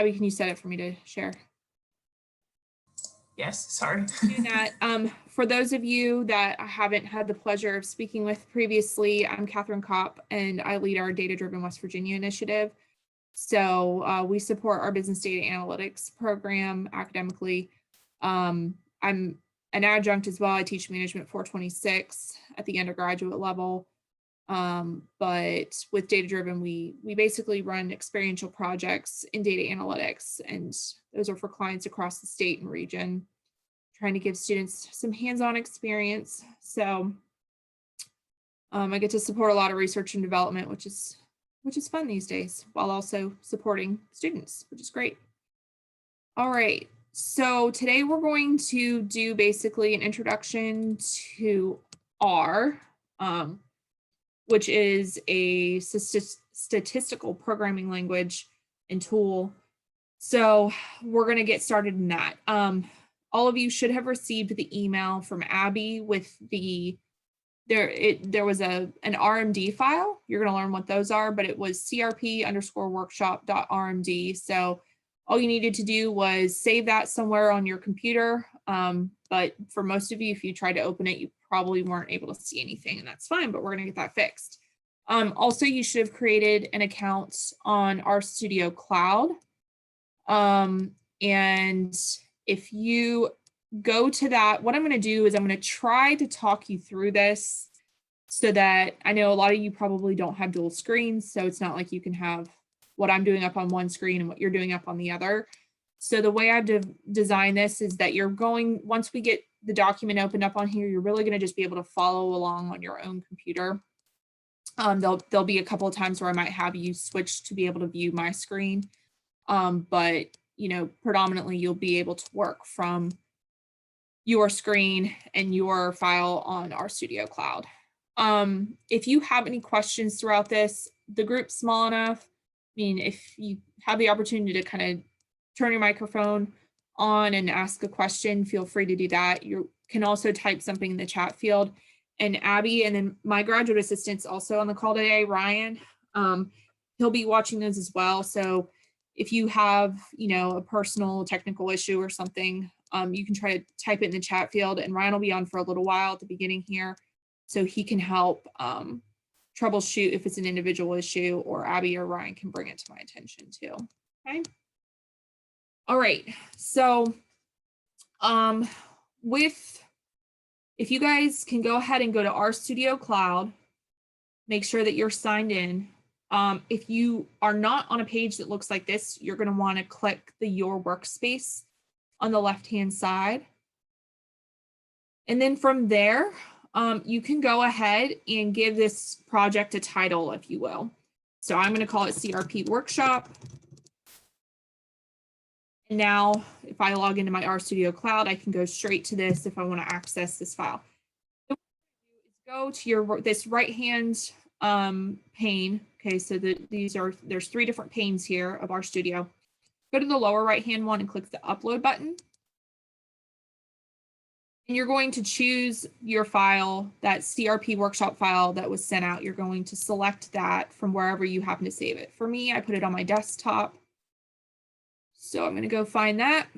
Abby, can you set it for me to share? Yes, sorry. Do that. For those of you that I haven't had the pleasure of speaking with previously, I'm Catherine Kopp, and I lead our Data-Driven West Virginia initiative. So we support our business data analytics program academically. I'm an adjunct as well. I teach management 426 at the undergraduate level. But with data-driven, we basically run experiential projects in data analytics, and those are for clients across the state and region, trying to give students some hands-on experience. So I get to support a lot of research and development, which is fun these days, while also supporting students, which is great. All right, so today we're going to do basically an introduction to R, which is a statistical programming language and tool. So we're going to get started in that. All of you should have received the email from Abby with there was an RMD file. You're going to learn what those are, but it was crp_workshop.rmd. So all you needed to do was save that somewhere on your computer. But for most of you, if you tried to open it, you probably weren't able to see anything, and that's fine, but we're going to get that fixed. Also, you should have created an account on RStudio Cloud. And if you go to that, what I'm going to do is I'm going to try to talk you through this so that I know a lot of you probably don't have dual screens, so it's not like you can have what I'm doing up on one screen and what you're doing up on the other. So the way I've designed this is that once we get the document opened up on here, you're really going to just be able to follow along on your own computer. There'll be a couple of times where I might have you switch to be able to view my screen. But predominantly you'll be able to work from your screen and your file on RStudio Cloud. If you have any questions throughout this, the group's small enough. I mean, if you have the opportunity to kind of turn your microphone on and ask a question, feel free to do that. You can also type something in the chat field. And Abby, and then my graduate assistant's also on the call today, Ryan. He'll be watching those as well. So if you have, a personal technical issue or something, you can try to type it in the chat field, and Ryan will be on for a little while at the beginning here, so he can help troubleshoot if it's an individual issue, or Abby or Ryan can bring it to my attention too. Okay. All right. So if you guys can go ahead and go to RStudio Cloud, make sure that you're signed in. If you are not on a page that looks like this, you're going to want to click the Your Workspace on the left-hand side. And then from there, you can go ahead and give this project a title, if you will. So I'm going to call it CRP Workshop. And now if I log into my RStudio Cloud, I can go straight to this if I want to access this file. So what I'm going to do is go to this right-hand pane. Okay, so there's 3 different panes here of RStudio. Go to the lower right-hand one and click the Upload button. And you're going to choose your file, that CRP workshop file that was sent out. You're going to select that from wherever you happen to save it. For me, I put it on my desktop. So I'm going to go find that.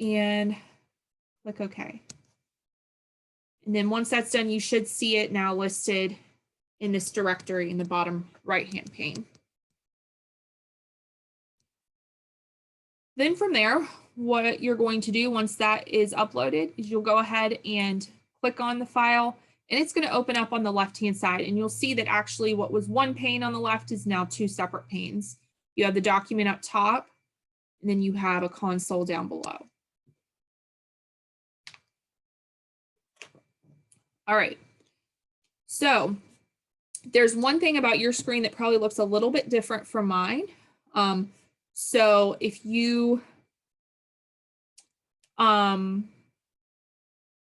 And click OK. And then once that's done, you should see it now listed in this directory in the bottom right-hand pane. Then from there, what you're going to do once that is uploaded is you'll go ahead and click on the file, and it's going to open up on the left-hand side. And you'll see that actually what was one pane on the left is now 2 separate panes. You have the document up top, and then you have a console down below. All right, so there's one thing about your screen that probably looks a little bit different from mine. So if you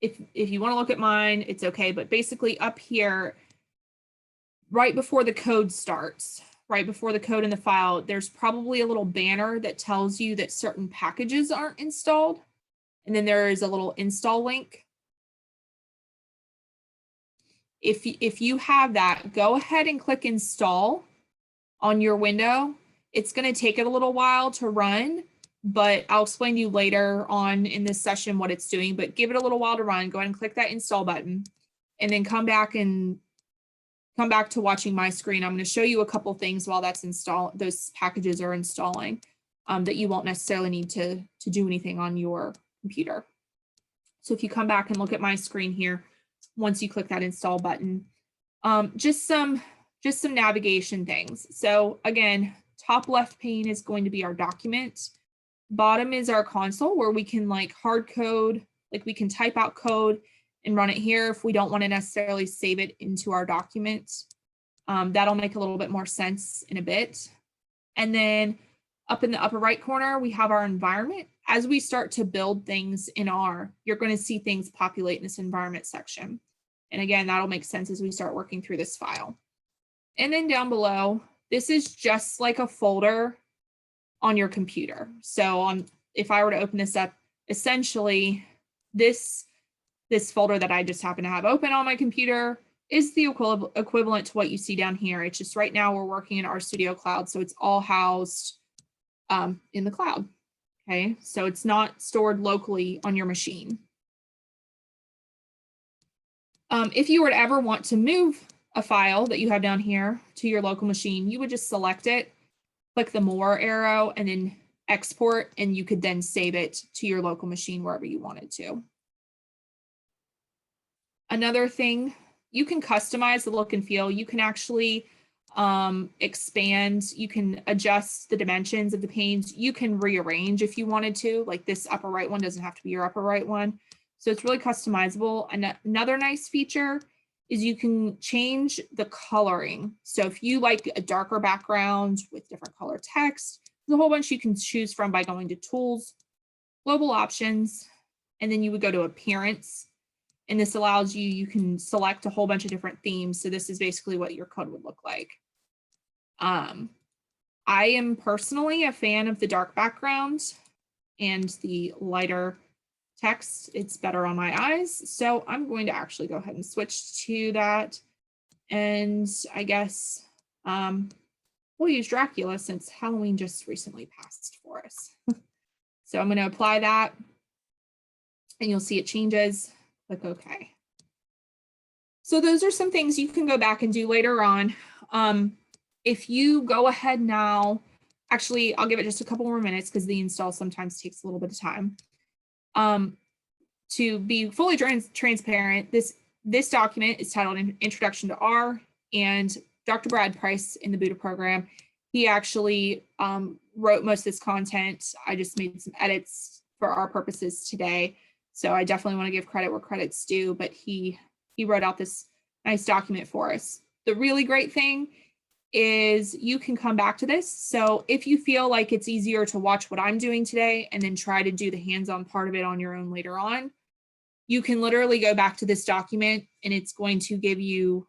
if you want to look at mine, it's okay. But basically up here, right before the code starts, right before the code in the file, there's probably a little banner that tells you that certain packages aren't installed. And then there is a little install link. If you have that, go ahead and click install on your window. It's going to take it a little while to run, but I'll explain to you later on in this session what it's doing, but give it a little while to run. Go ahead and click that install button and then come back to watching my screen. I'm going to show you a couple things while that's those packages are installing that you won't necessarily need to do anything on your computer. So if you come back and look at my screen here, once you click that install button, just some navigation things. So again, top left pane is going to be our document. Bottom is our console where we can like hard code, like we can type out code and run it here if we don't want to necessarily save it into our document. That'll make a little bit more sense in a bit. And then up in the upper right corner, we have our environment. As we start to build things in R, you're going to see things populate in this environment section. And again, that'll make sense as we start working through this file. And then down below, this is just like a folder on your computer. So if I were to open this up, essentially this folder that I just happen to have open on my computer is the equivalent to what you see down here. It's just right now we're working in RStudio Cloud, so it's all housed in the cloud. Okay, so it's not stored locally on your machine. If you were to ever want to move a file that you have down here to your local machine, you would just select it, click the more arrow, and then export, and you could then save it to your local machine wherever you wanted to. Another thing, you can customize the look and feel. You can actually expand, you can adjust the dimensions of the panes. You can rearrange if you wanted to, like this upper right one doesn't have to be your upper right one. So it's really customizable. And another nice feature is you can change the coloring. So if you like a darker background with different color text, there's a whole bunch you can choose from by going to Tools, Global Options, and then you would go to Appearance. And this allows you can select a whole bunch of different themes. So this is basically what your code would look like. I am personally a fan of the dark background and the lighter text. It's better on my eyes. So I'm going to actually go ahead and switch to that. And I guess we'll use Dracula since Halloween just recently passed for us. So I'm going to apply that and you'll see it changes. Click OK. So those are some things you can go back and do later on. If you go ahead now, actually, I'll give it just a couple more minutes because the install sometimes takes a little bit of time. To be fully transparent, this document is titled Introduction to R, and Dr. Brad Price in the Buddha program, he actually wrote most of this content. I just made some edits for our purposes today. So I definitely want to give credit where credit's due, but he wrote out this nice document for us. The really great thing is you can come back to this. So if you feel like it's easier to watch what I'm doing today and then try to do the hands-on part of it on your own later on, you can literally go back to this document and it's going to give you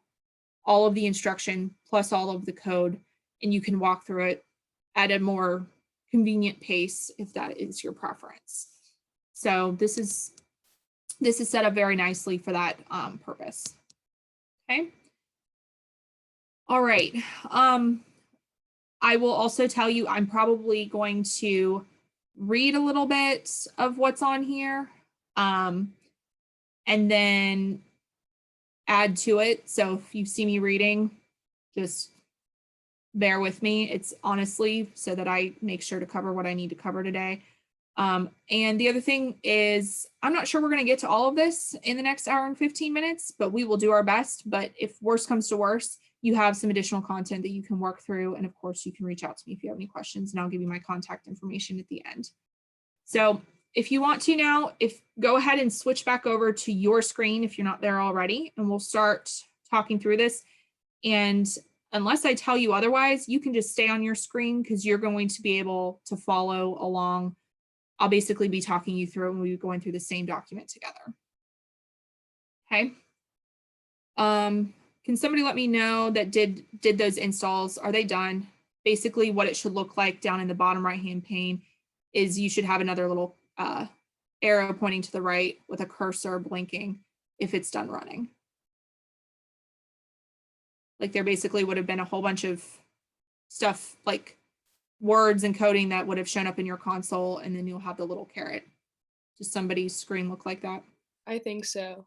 all of the instruction plus all of the code, and you can walk through it at a more convenient pace if that is your preference. So this is set up very nicely for that purpose. Okay. All right. I will also tell you I'm probably going to read a little bit of what's on here and then add to it. So if you see me reading, just bear with me. It's honestly so that I make sure to cover what I need to cover today. And the other thing is, I'm not sure we're going to get to all of this in the next hour and 15 minutes, but we will do our best. But if worse comes to worse, you have some additional content that you can work through. And of course, you can reach out to me if you have any questions, and I'll give you my contact information at the end. So if you want to now, go ahead and switch back over to your screen if you're not there already, and we'll start talking through this. And unless I tell you otherwise, you can just stay on your screen because you're going to be able to follow along. I'll basically be talking you through and we'll be going through the same document together. Okay. Can somebody let me know that did those installs? Are they done? Basically what it should look like down in the bottom right-hand pane is you should have another little arrow pointing to the right with a cursor blinking if it's done running. Like there basically would have been a whole bunch of stuff like words and coding that would have shown up in your console, and then you'll have the little caret. Does somebody's screen look like that? I think so.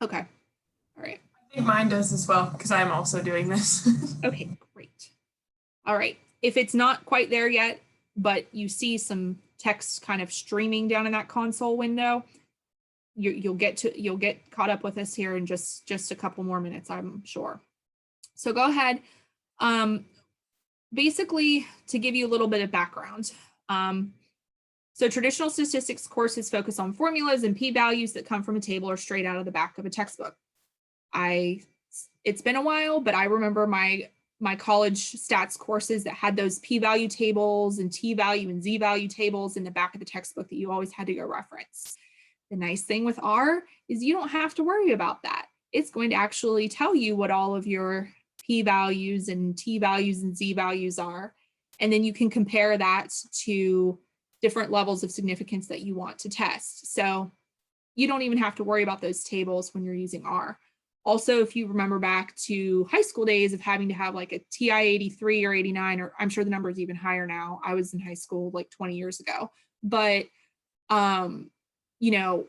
Okay. All right. I think mine does as well, because I'm also doing this. Okay, great. All right. If it's not quite there yet, but you see some text kind of streaming down in that console window, you'll get caught up with us here in just a couple more minutes, I'm sure. So go ahead. Basically, to give you a little bit of background. So traditional statistics courses focus on formulas and p-values that come from a table or straight out of the back of a textbook. It's been a while, but I remember my college stats courses that had those p-value tables and t-value and z-value tables in the back of the textbook that you always had to go reference. The nice thing with R is you don't have to worry about that. It's going to actually tell you what all of your p-values and t-values and z-values are, and then you can compare that to different levels of significance that you want to test. So you don't even have to worry about those tables when you're using R. Also, if you remember back to high school days of having to have like a TI 83 or 89, or I'm sure the number is even higher now. I was in high school like 20 years ago, but you know,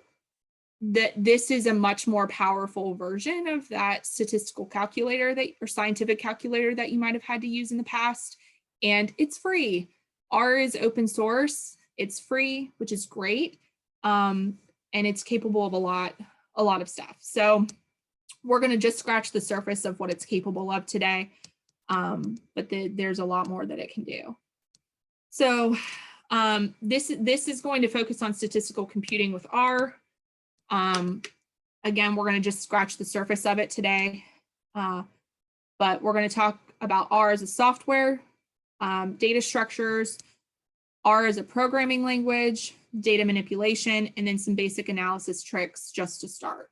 that this is a much more powerful version of that statistical calculator or scientific calculator that you might have had to use in the past. And it's free. R is open source. It's free, which is great. And it's capable of a lot of stuff. So we're going to just scratch the surface of what it's capable of today. But there's a lot more that it can do. So this is going to focus on statistical computing with R. Again, we're going to just scratch the surface of it today. But we're going to talk about R as a software, data structures, R as a programming language, data manipulation, and then some basic analysis tricks just to start.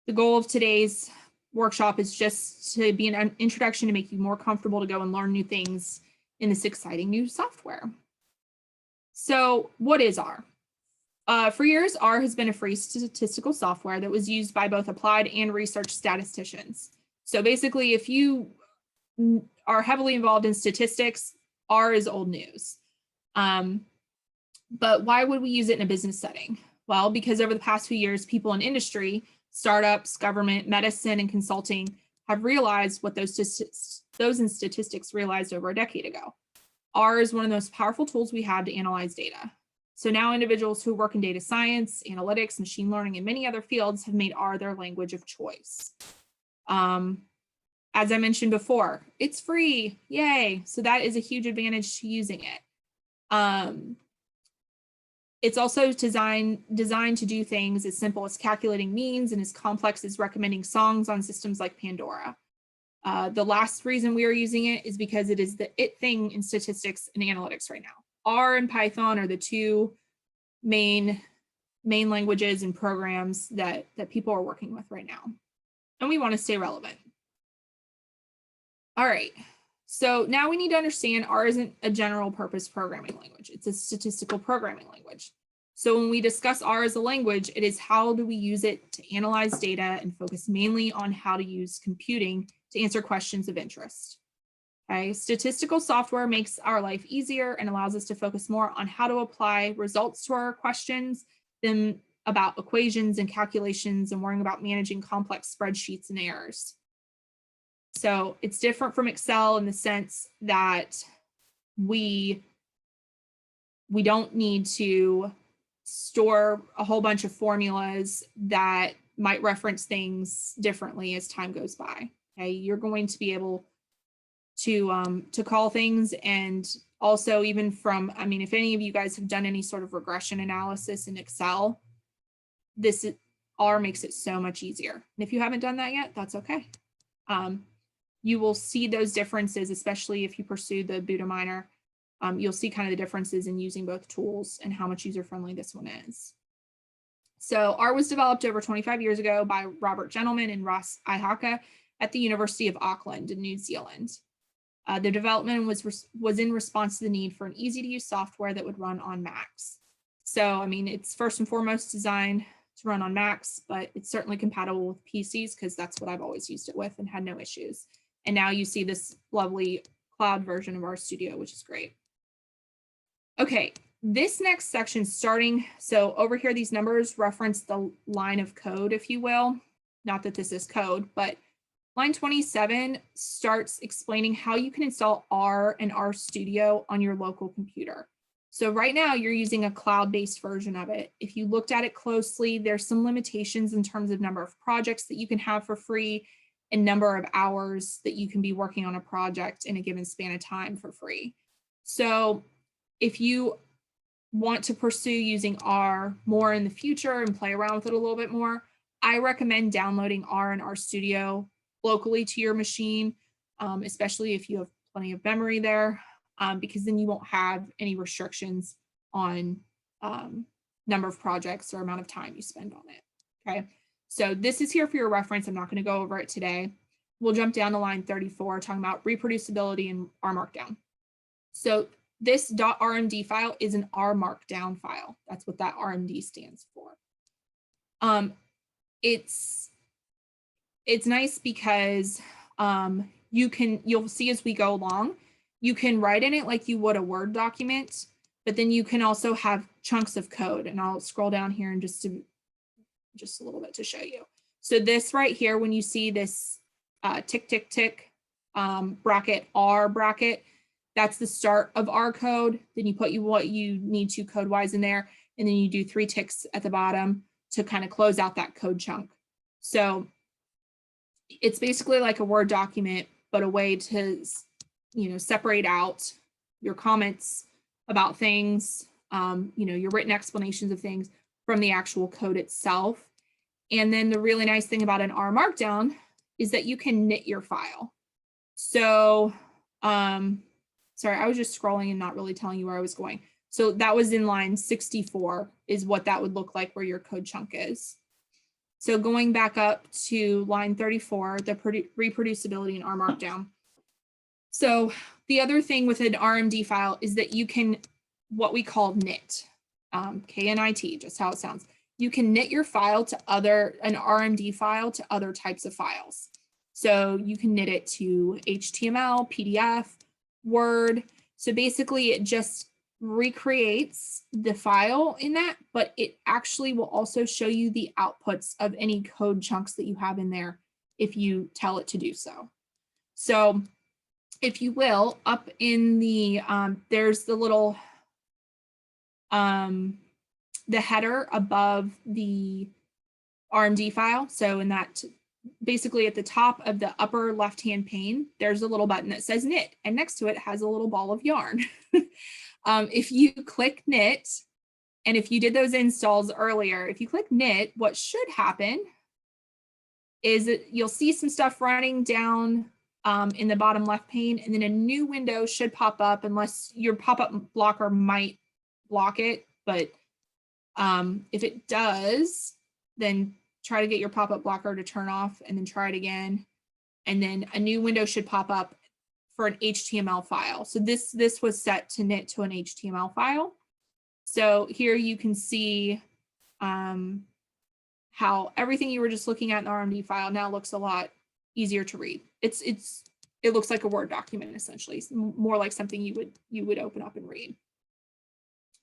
The goal of today's workshop is just to be an introduction to make you more comfortable to go and learn new things in this exciting new software. So what is R? For years, R has been a free statistical software that was used by both applied and research statisticians. So basically, if you are heavily involved in statistics, R is old news. But why would we use it in a business setting? Well, because over the past few years, people in industry, startups, government, medicine, and consulting have realized what those in statistics realized over a decade ago. R is one of the most powerful tools we have to analyze data. So now individuals who work in data science, analytics, machine learning, and many other fields have made R their language of choice. As I mentioned before, it's free, yay. So that is a huge advantage to using it. It's also designed to do things as simple as calculating means and as complex as recommending songs on systems like Pandora. The last reason we are using it is because it is the it thing in statistics and analytics right now. R and Python are the two main languages and programs that people are working with right now. And we want to stay relevant. All right, so now we need to understand R isn't a general purpose programming language. It's a statistical programming language. So when we discuss R as a language, it is how do we use it to analyze data and focus mainly on how to use computing to answer questions of interest. Okay, statistical software makes our life easier and allows us to focus more on how to apply results to our questions than about equations and calculations and worrying about managing complex spreadsheets and errors. So it's different from Excel in the sense that we don't need to store a whole bunch of formulas that might reference things differently as time goes by. Okay, you're going to be able to call things, and also even from, I mean, if any of you guys have done any sort of regression analysis in Excel, R makes it so much easier. And if you haven't done that yet, that's okay. You will see those differences, especially if you pursue the Buddha minor. You'll see kind of the differences in using both tools and how much user-friendly this one is. So R was developed over 25 years ago by Robert Gentleman and Ross Ihaka at the University of Auckland in New Zealand. The development was in response to the need for an easy-to-use software that would run on Macs. So, I mean, it's first and foremost designed to run on Macs, but it's certainly compatible with PCs because that's what I've always used it with and had no issues. And now you see this lovely cloud version of RStudio, which is great. Okay, this next section starting, so over here, these numbers reference the line of code, if you will. Not that this is code, but line 27 starts explaining how you can install R and RStudio on your local computer. So right now you're using a cloud-based version of it. If you looked at it closely, there's some limitations in terms of number of projects that you can have for free and number of hours that you can be working on a project in a given span of time for free. So if you want to pursue using R more in the future and play around with it a little bit more, I recommend downloading R and RStudio locally to your machine, especially if you have plenty of memory there, because then you won't have any restrictions on number of projects or amount of time you spend on it. Okay, so this is here for your reference. I'm not going to go over it today. We'll jump down to line 34, talking about reproducibility and R Markdown. So this .rmd file is an R Markdown file. That's what that RMD stands for. It's nice because you'll see as we go along, you can write in it like you would a Word document, but then you can also have chunks of code. And I'll scroll down here and just a little bit to show you. So this right here, when you see this tick, tick, tick bracket, R bracket, that's the start of R code. Then you put what you need to code wise in there. And then you do 3 ticks at the bottom to kind of close out that code chunk. So it's basically like a Word document, but a way to, separate out your comments about things, your written explanations of things from the actual code itself. And then the really nice thing about an R Markdown is that you can knit your file. So, sorry, I was just scrolling and not really telling you where I was going. So that was in line 64 is what that would look like where your code chunk is. So going back up to line 34, the reproducibility in R Markdown. So the other thing with an RMD file is that you can, what we call knit, K-N-I-T, just how it sounds. You can knit your file to an RMD file to other types of files. So you can knit it to HTML, PDF, Word. So basically it just recreates the file in that, but it actually will also show you the outputs of any code chunks that you have in there if you tell it to do so. So if you will, up in the, there's the little, the header above the RMD file. So in that, basically at the top of the upper left-hand pane, there's a little button that says knit, and next to it has a little ball of yarn. If you click knit, and if you did those installs earlier, if you click knit, what should happen is that you'll see some stuff running down in the bottom left pane, and then a new window should pop up unless your pop-up blocker might block it. But if it does, then try to get your pop-up blocker to turn off and then try it again. And then a new window should pop up for an HTML file. So this was set to knit to an HTML file. So here you can see how everything you were just looking at in the RMD file now looks a lot easier to read. It looks like a Word document, essentially. It's more like something you would open up and read.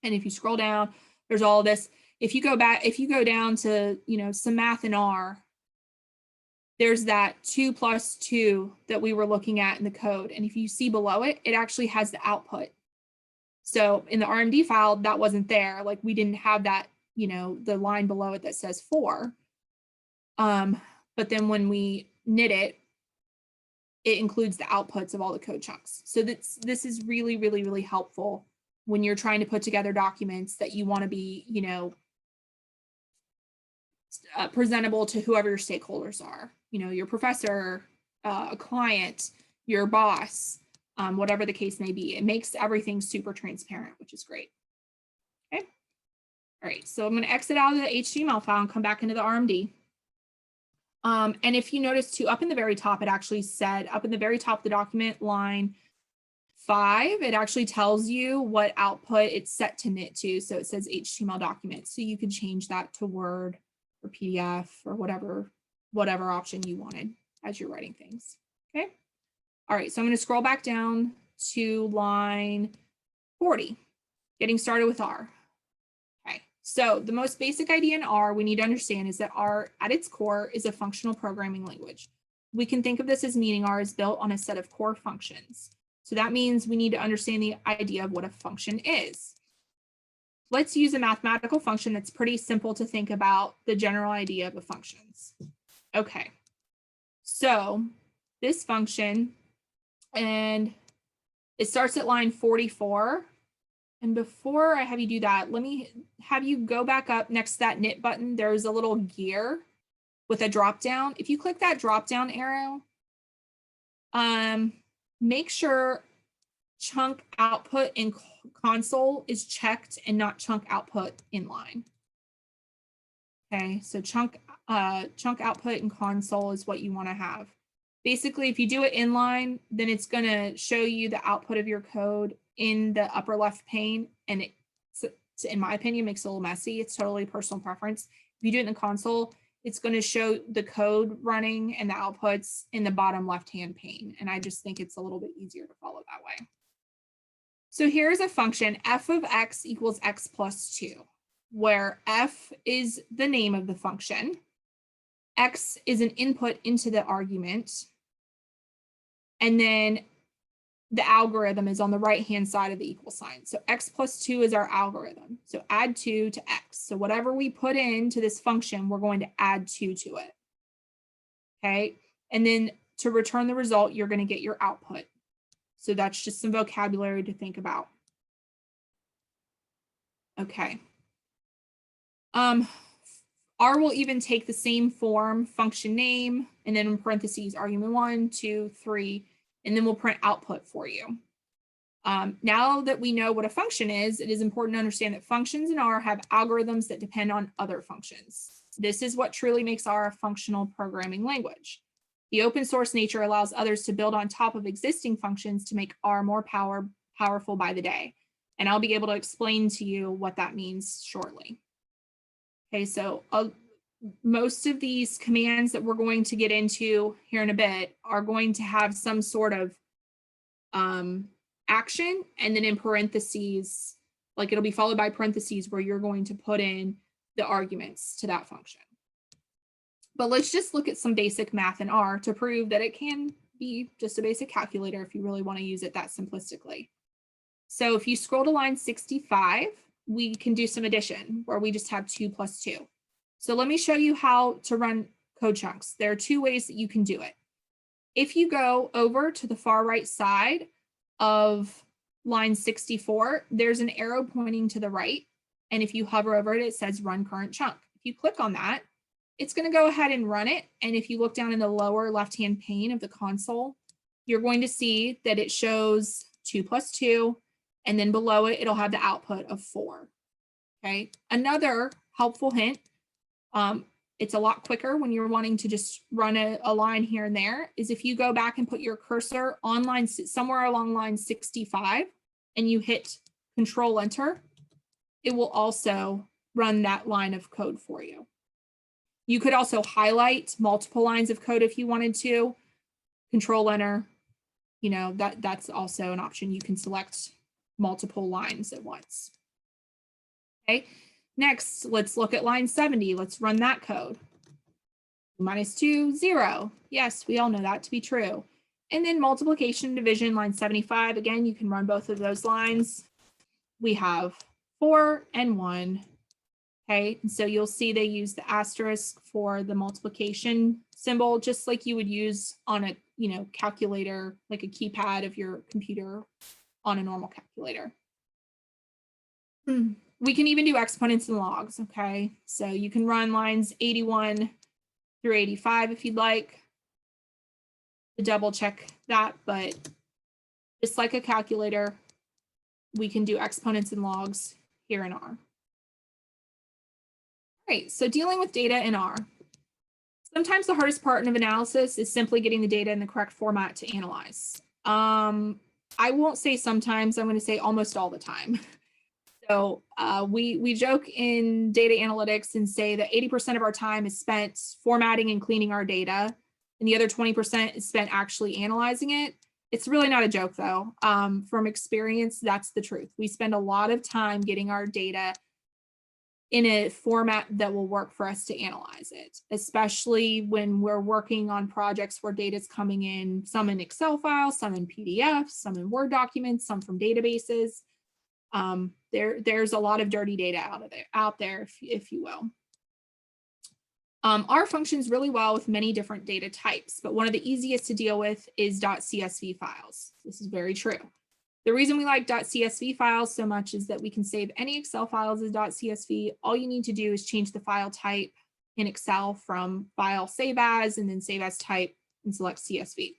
And if you scroll down, there's all this. If you go down to, some math in R, there's that 2 + 2 that we were looking at in the code. And if you see below it, it actually has the output. So in the RMD file, that wasn't there. Like we didn't have that, the line below it that says 4. But then when we knit it, it includes the outputs of all the code chunks. So this is really, really, really helpful when you're trying to put together documents that you want to be, presentable to whoever your stakeholders are, your professor, a client, your boss, whatever the case may be. It makes everything super transparent, which is great. Okay. All right. So I'm going to exit out of the HTML file and come back into the RMD. And if you notice too, up in the very top, it actually said up in the very top of the document, line 5, it actually tells you what output it's set to knit to. So it says HTML document. So you could change that to Word or PDF or whatever option you wanted as you're writing things. Okay. All right, so I'm going to scroll back down to line 40, getting started with R. Okay, so the most basic idea in R we need to understand is that R at its core is a functional programming language. We can think of this as meaning R is built on a set of core functions. So that means we need to understand the idea of what a function is. Let's use a mathematical function that's pretty simple to think about the general idea of the functions. Okay, so this function, and it starts at line 44. And before I have you do that, let me have you go back up next to that knit button. There's a little gear with a drop down. If you click that drop down arrow, make sure chunk output in console is checked and not chunk output inline. Okay, so chunk output in console is what you want to have. Basically, if you do it inline, then it's going to show you the output of your code in the upper left pane, and it, in my opinion, makes it a little messy. It's totally personal preference. If you do it in the console, it's going to show the code running and the outputs in the bottom left-hand pane, and I just think it's a little bit easier to follow that way. So here's a function, f of x equals x plus 2, where f is the name of the function, x is an input into the argument, and then the algorithm is on the right-hand side of the equal sign. So x plus 2 is our algorithm. So add 2 to x. So whatever we put into this function, we're going to add 2 to it. Okay, and then to return the result, you're going to get your output. So that's just some vocabulary to think about. Okay. R will even take the same form, function name, and then in parentheses, argument 1, 2, 3, and then we'll print output for you. Now that we know what a function is, it is important to understand that functions in R have algorithms that depend on other functions. This is what truly makes R a functional programming language. The open source nature allows others to build on top of existing functions to make R more powerful by the day. And I'll be able to explain to you what that means shortly. Okay, so most of these commands that we're going to get into here in a bit are going to have some sort of action, and then in parentheses, like it'll be followed by parentheses where you're going to put in the arguments to that function. But let's just look at some basic math in R to prove that it can be just a basic calculator if you really want to use it that simplistically. So if you scroll to line 65, we can do some addition where we just have 2 plus 2. So let me show you how to run code chunks. There are 2 ways that you can do it. If you go over to the far right side of line 64, there's an arrow pointing to the right. And if you hover over it, it says run current chunk. If you click on that, it's going to go ahead and run it. And if you look down in the lower left-hand pane of the console, you're going to see that it shows 2 plus 2. And then below it, it'll have the output of 4. Okay. Another helpful hint, it's a lot quicker when you're wanting to just run a line here and there, is if you go back and put your cursor on line somewhere along line 65 and you hit Control Enter, it will also run that line of code for you. You could also highlight multiple lines of code if you wanted to. Control Enter, you know, that's also an option. You can select multiple lines at once. Okay, next, let's look at line 70. Let's run that code. -2, 0. Yes, we all know that to be true. And then multiplication and division, line 75. Again, you can run both of those lines. We have 4 and 1. Okay, and so you'll see they use the asterisk for the multiplication symbol, just like you would use on a, calculator, like a keypad of your computer on a normal calculator. We can even do exponents and logs. Okay, so you can run lines 81 through 85 if you'd like to double check that, but just like a calculator, we can do exponents and logs here in R. Right, so dealing with data in R. Sometimes the hardest part of analysis is simply getting the data in the correct format to analyze. I won't say sometimes, I'm going to say almost all the time. So we joke in data analytics and say that 80% of our time is spent formatting and cleaning our data, and the other 20% is spent actually analyzing it. It's really not a joke though. From experience, that's the truth. We spend a lot of time getting our data in a format that will work for us to analyze it, especially when we're working on projects where data is coming in, some in Excel files, some in PDFs, some in Word documents, some from databases. There's a lot of dirty data out there, if you will. R functions really well with many different data types, but one of the easiest to deal with is .csv files. This is very true. The reason we like .csv files so much is that we can save any Excel files as .csv. All you need to do is change the file type in Excel from file save as, and then save as type and select CSV.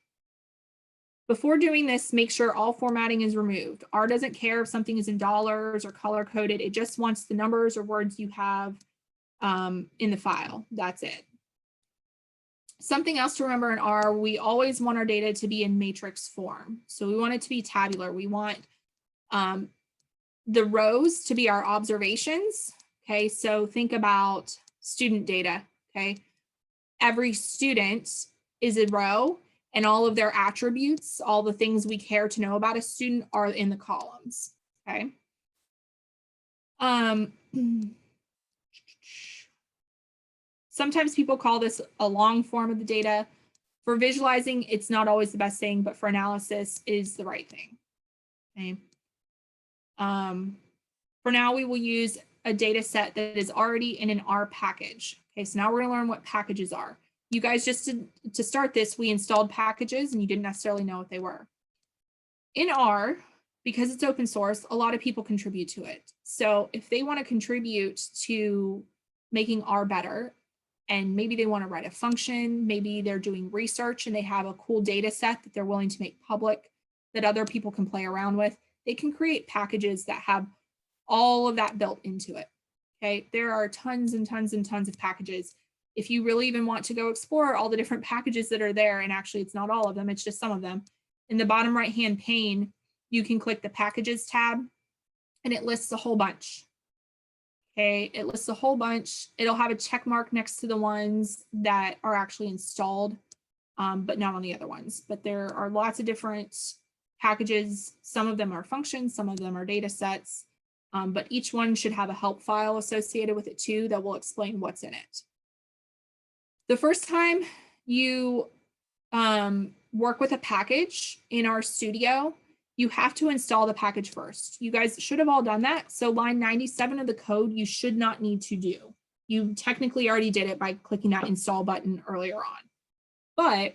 Before doing this, make sure all formatting is removed. R doesn't care if something is in dollars or color coded. It just wants the numbers or words you have in the file. That's it. Something else to remember in R, we always want our data to be in matrix form. So we want it to be tabular. We want the rows to be our observations. Okay, so think about student data. Okay, every student is a row, and all of their attributes, all the things we care to know about a student, are in the columns. Okay. Sometimes people call this a long form of the data. For visualizing, it's not always the best thing, but for analysis is the right thing. Okay. For now, we will use a data set that is already in an R package. Okay, so now we're going to learn what packages are. You guys, just to start this, we installed packages and you didn't necessarily know what they were. In R, because it's open source, a lot of people contribute to it. So if they want to contribute to making R better, and maybe they want to write a function, maybe they're doing research and they have a cool data set that they're willing to make public that other people can play around with, they can create packages that have all of that built into it. Okay, there are tons and tons and tons of packages. If you really even want to go explore all the different packages that are there, and actually it's not all of them, it's just some of them, in the bottom right-hand pane, you can click the packages tab and it lists a whole bunch. Okay, it lists a whole bunch. It'll have a check mark next to the ones that are actually installed, but not on the other ones. But there are lots of different packages. Some of them are functions, some of them are data sets, but each one should have a help file associated with it too that will explain what's in it. The first time you work with a package in RStudio, you have to install the package first. You guys should have all done that. So line 97 of the code, you should not need to do. You technically already did it by clicking that install button earlier on. But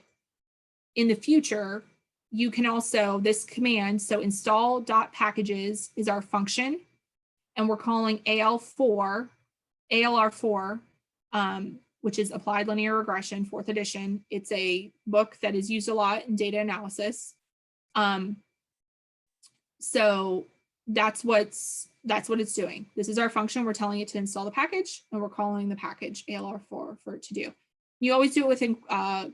in the future, you can also, this command, so install.packages is our function, and we're calling ALR4, which is Applied Linear Regression, 4th edition. It's a book that is used a lot in data analysis. So that's what it's doing. This is our function. We're telling it to install the package, and we're calling the package ALR4 for it to do. You always do it within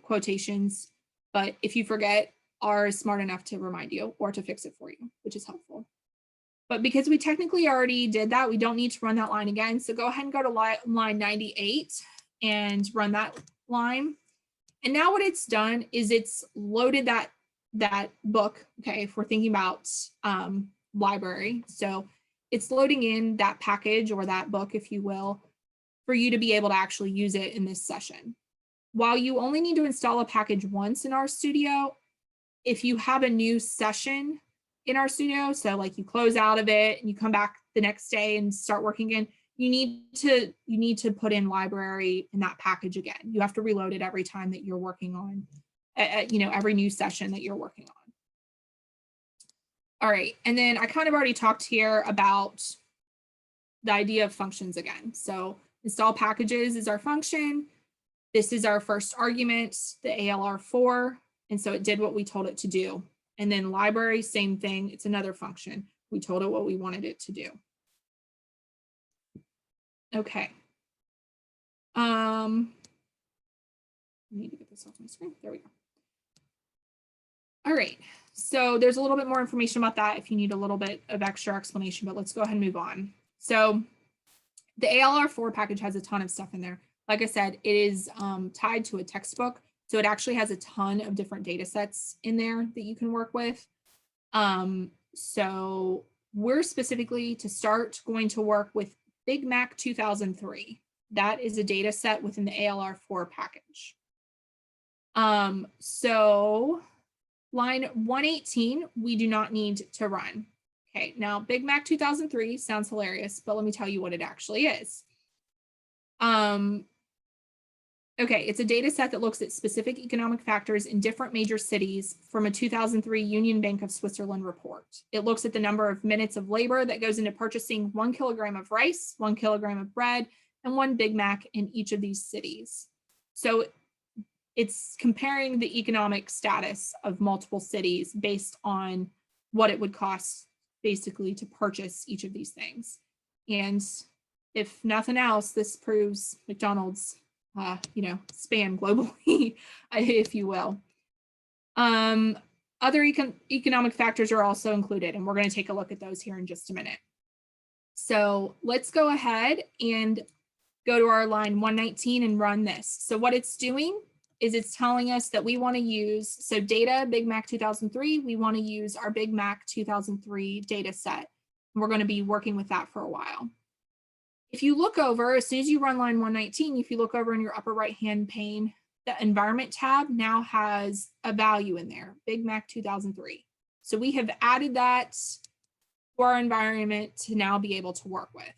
quotations, but if you forget, R is smart enough to remind you or to fix it for you, which is helpful. But because we technically already did that, we don't need to run that line again. So go ahead and go to line 98 and run that line. And now what it's done is it's loaded that book. Okay, if we're thinking about library, so it's loading in that package or that book, if you will, for you to be able to actually use it in this session. While you only need to install a package once in RStudio, if you have a new session in RStudio, so like you close out of it and you come back the next day and start working again, you need to put in library in that package again. You have to reload it every time that you're working on, every new session that you're working on. All right, and then I kind of already talked here about the idea of functions again. So install packages is our function. This is our first argument, the ALR4, and so it did what we told it to do. And then library, same thing, it's another function. We told it what we wanted it to do. Okay. I need to get this off my screen. There we go. All right, so there's a little bit more information about that if you need a little bit of extra explanation, but let's go ahead and move on. So the ALR4 package has a ton of stuff in there. Like I said, it is tied to a textbook. So it actually has a ton of different data sets in there that you can work with. So we're specifically to start going to work with Big Mac 2003. That is a data set within the ALR4 package. So line 118, we do not need to run. Okay, now Big Mac 2003 sounds hilarious, but let me tell you what it actually is. Okay, it's a data set that looks at specific economic factors in different major cities from a 2003 Union Bank of Switzerland report. It looks at the number of minutes of labor that goes into purchasing 1 kilogram of rice, 1 kilogram of bread, and 1 Big Mac in each of these cities. So it's comparing the economic status of multiple cities based on what it would cost basically to purchase each of these things. And if nothing else, this proves McDonald's span globally, if you will. Other economic factors are also included, and we're going to take a look at those here in just a minute. So let's go ahead and go to our line 119 and run this. So what it's doing is it's telling us that we want to use, so data, Big Mac 2003, we want to use our Big Mac 2003 data set. And we're going to be working with that for a while. If you look over, as soon as you run line 119, if you look over in your upper right-hand pane, the environment tab now has a value in there, Big Mac 2003. So we have added that to our environment to now be able to work with.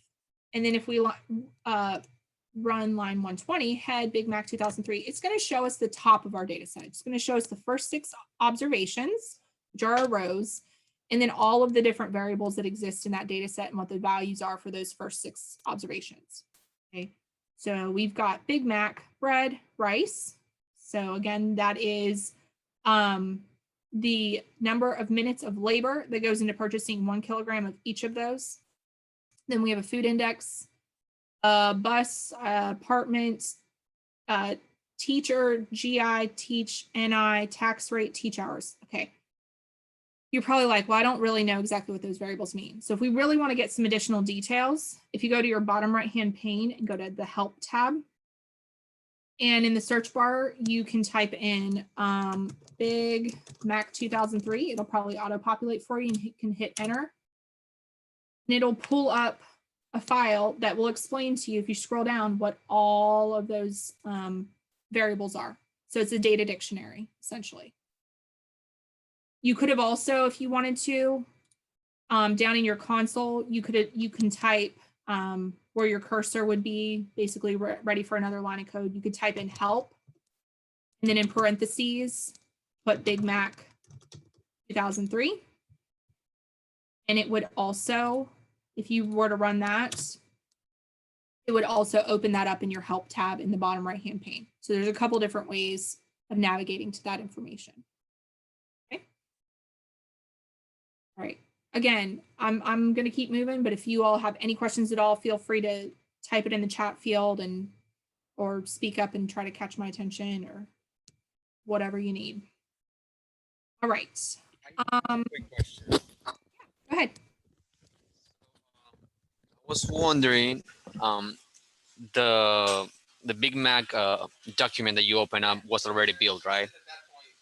And then if we run line 120, head Big Mac 2003, it's going to show us the top of our data set. It's going to show us the first 6 observations, which are our rows, and then all of the different variables that exist in that data set and what the values are for those first 6 observations. Okay, so we've got Big Mac, bread, rice. So again, that is the number of minutes of labor that goes into purchasing 1 kilogram of each of those. Then we have a food index, bus, apartment, teacher, GI, teach, NI, tax rate, teach hours. Okay. You're probably like, well, I don't really know exactly what those variables mean. So if we really want to get some additional details, if you go to your bottom right-hand pane and go to the Help tab, and in the search bar, you can type in Big Mac 2003. It'll probably auto-populate for you, and you can hit Enter. And it'll pull up a file that will explain to you, if you scroll down, what all of those variables are. So it's a data dictionary, essentially. You could have also, if you wanted to, down in your console, you can type where your cursor would be, basically ready for another line of code. You could type in help, and then in parentheses, put Big Mac 2003. And it would also, if you were to run that, it would also open that up in your help tab in the bottom right-hand pane. So there's a couple different ways of navigating to that information. All right, again, I'm going to keep moving, but if you all have any questions at all, feel free to type it in the chat field or speak up and try to catch my attention or whatever you need. All right. Quick question. Go ahead. I was wondering, the Big Mac document that you open up was already built, right?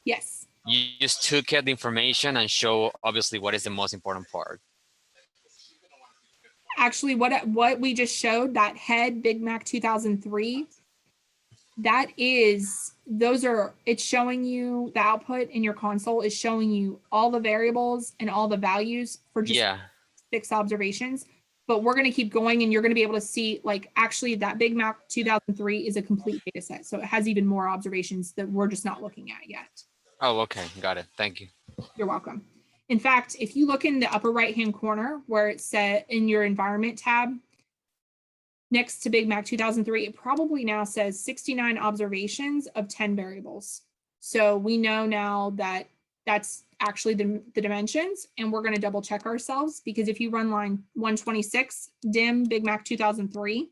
Yes. You just took out the information and show obviously what is the most important part. Actually, what we just showed, that head Big Mac 2003, that is, it's showing you the output in your console is showing you all the variables and all the values for just 6 observations. But we're going to keep going, and you're going to be able to see, like, actually that Big Mac 2003 is a complete data set. So it has even more observations that we're just not looking at yet. Oh, okay. Got it. Thank you. You're welcome. In fact, if you look in the upper right-hand corner where it's set in your environment tab, next to Big Mac 2003, it probably now says 69 observations of 10 variables. So we know now that that's actually the dimensions, and we're going to double check ourselves, because if you run line 126, dim Big Mac 2003, it's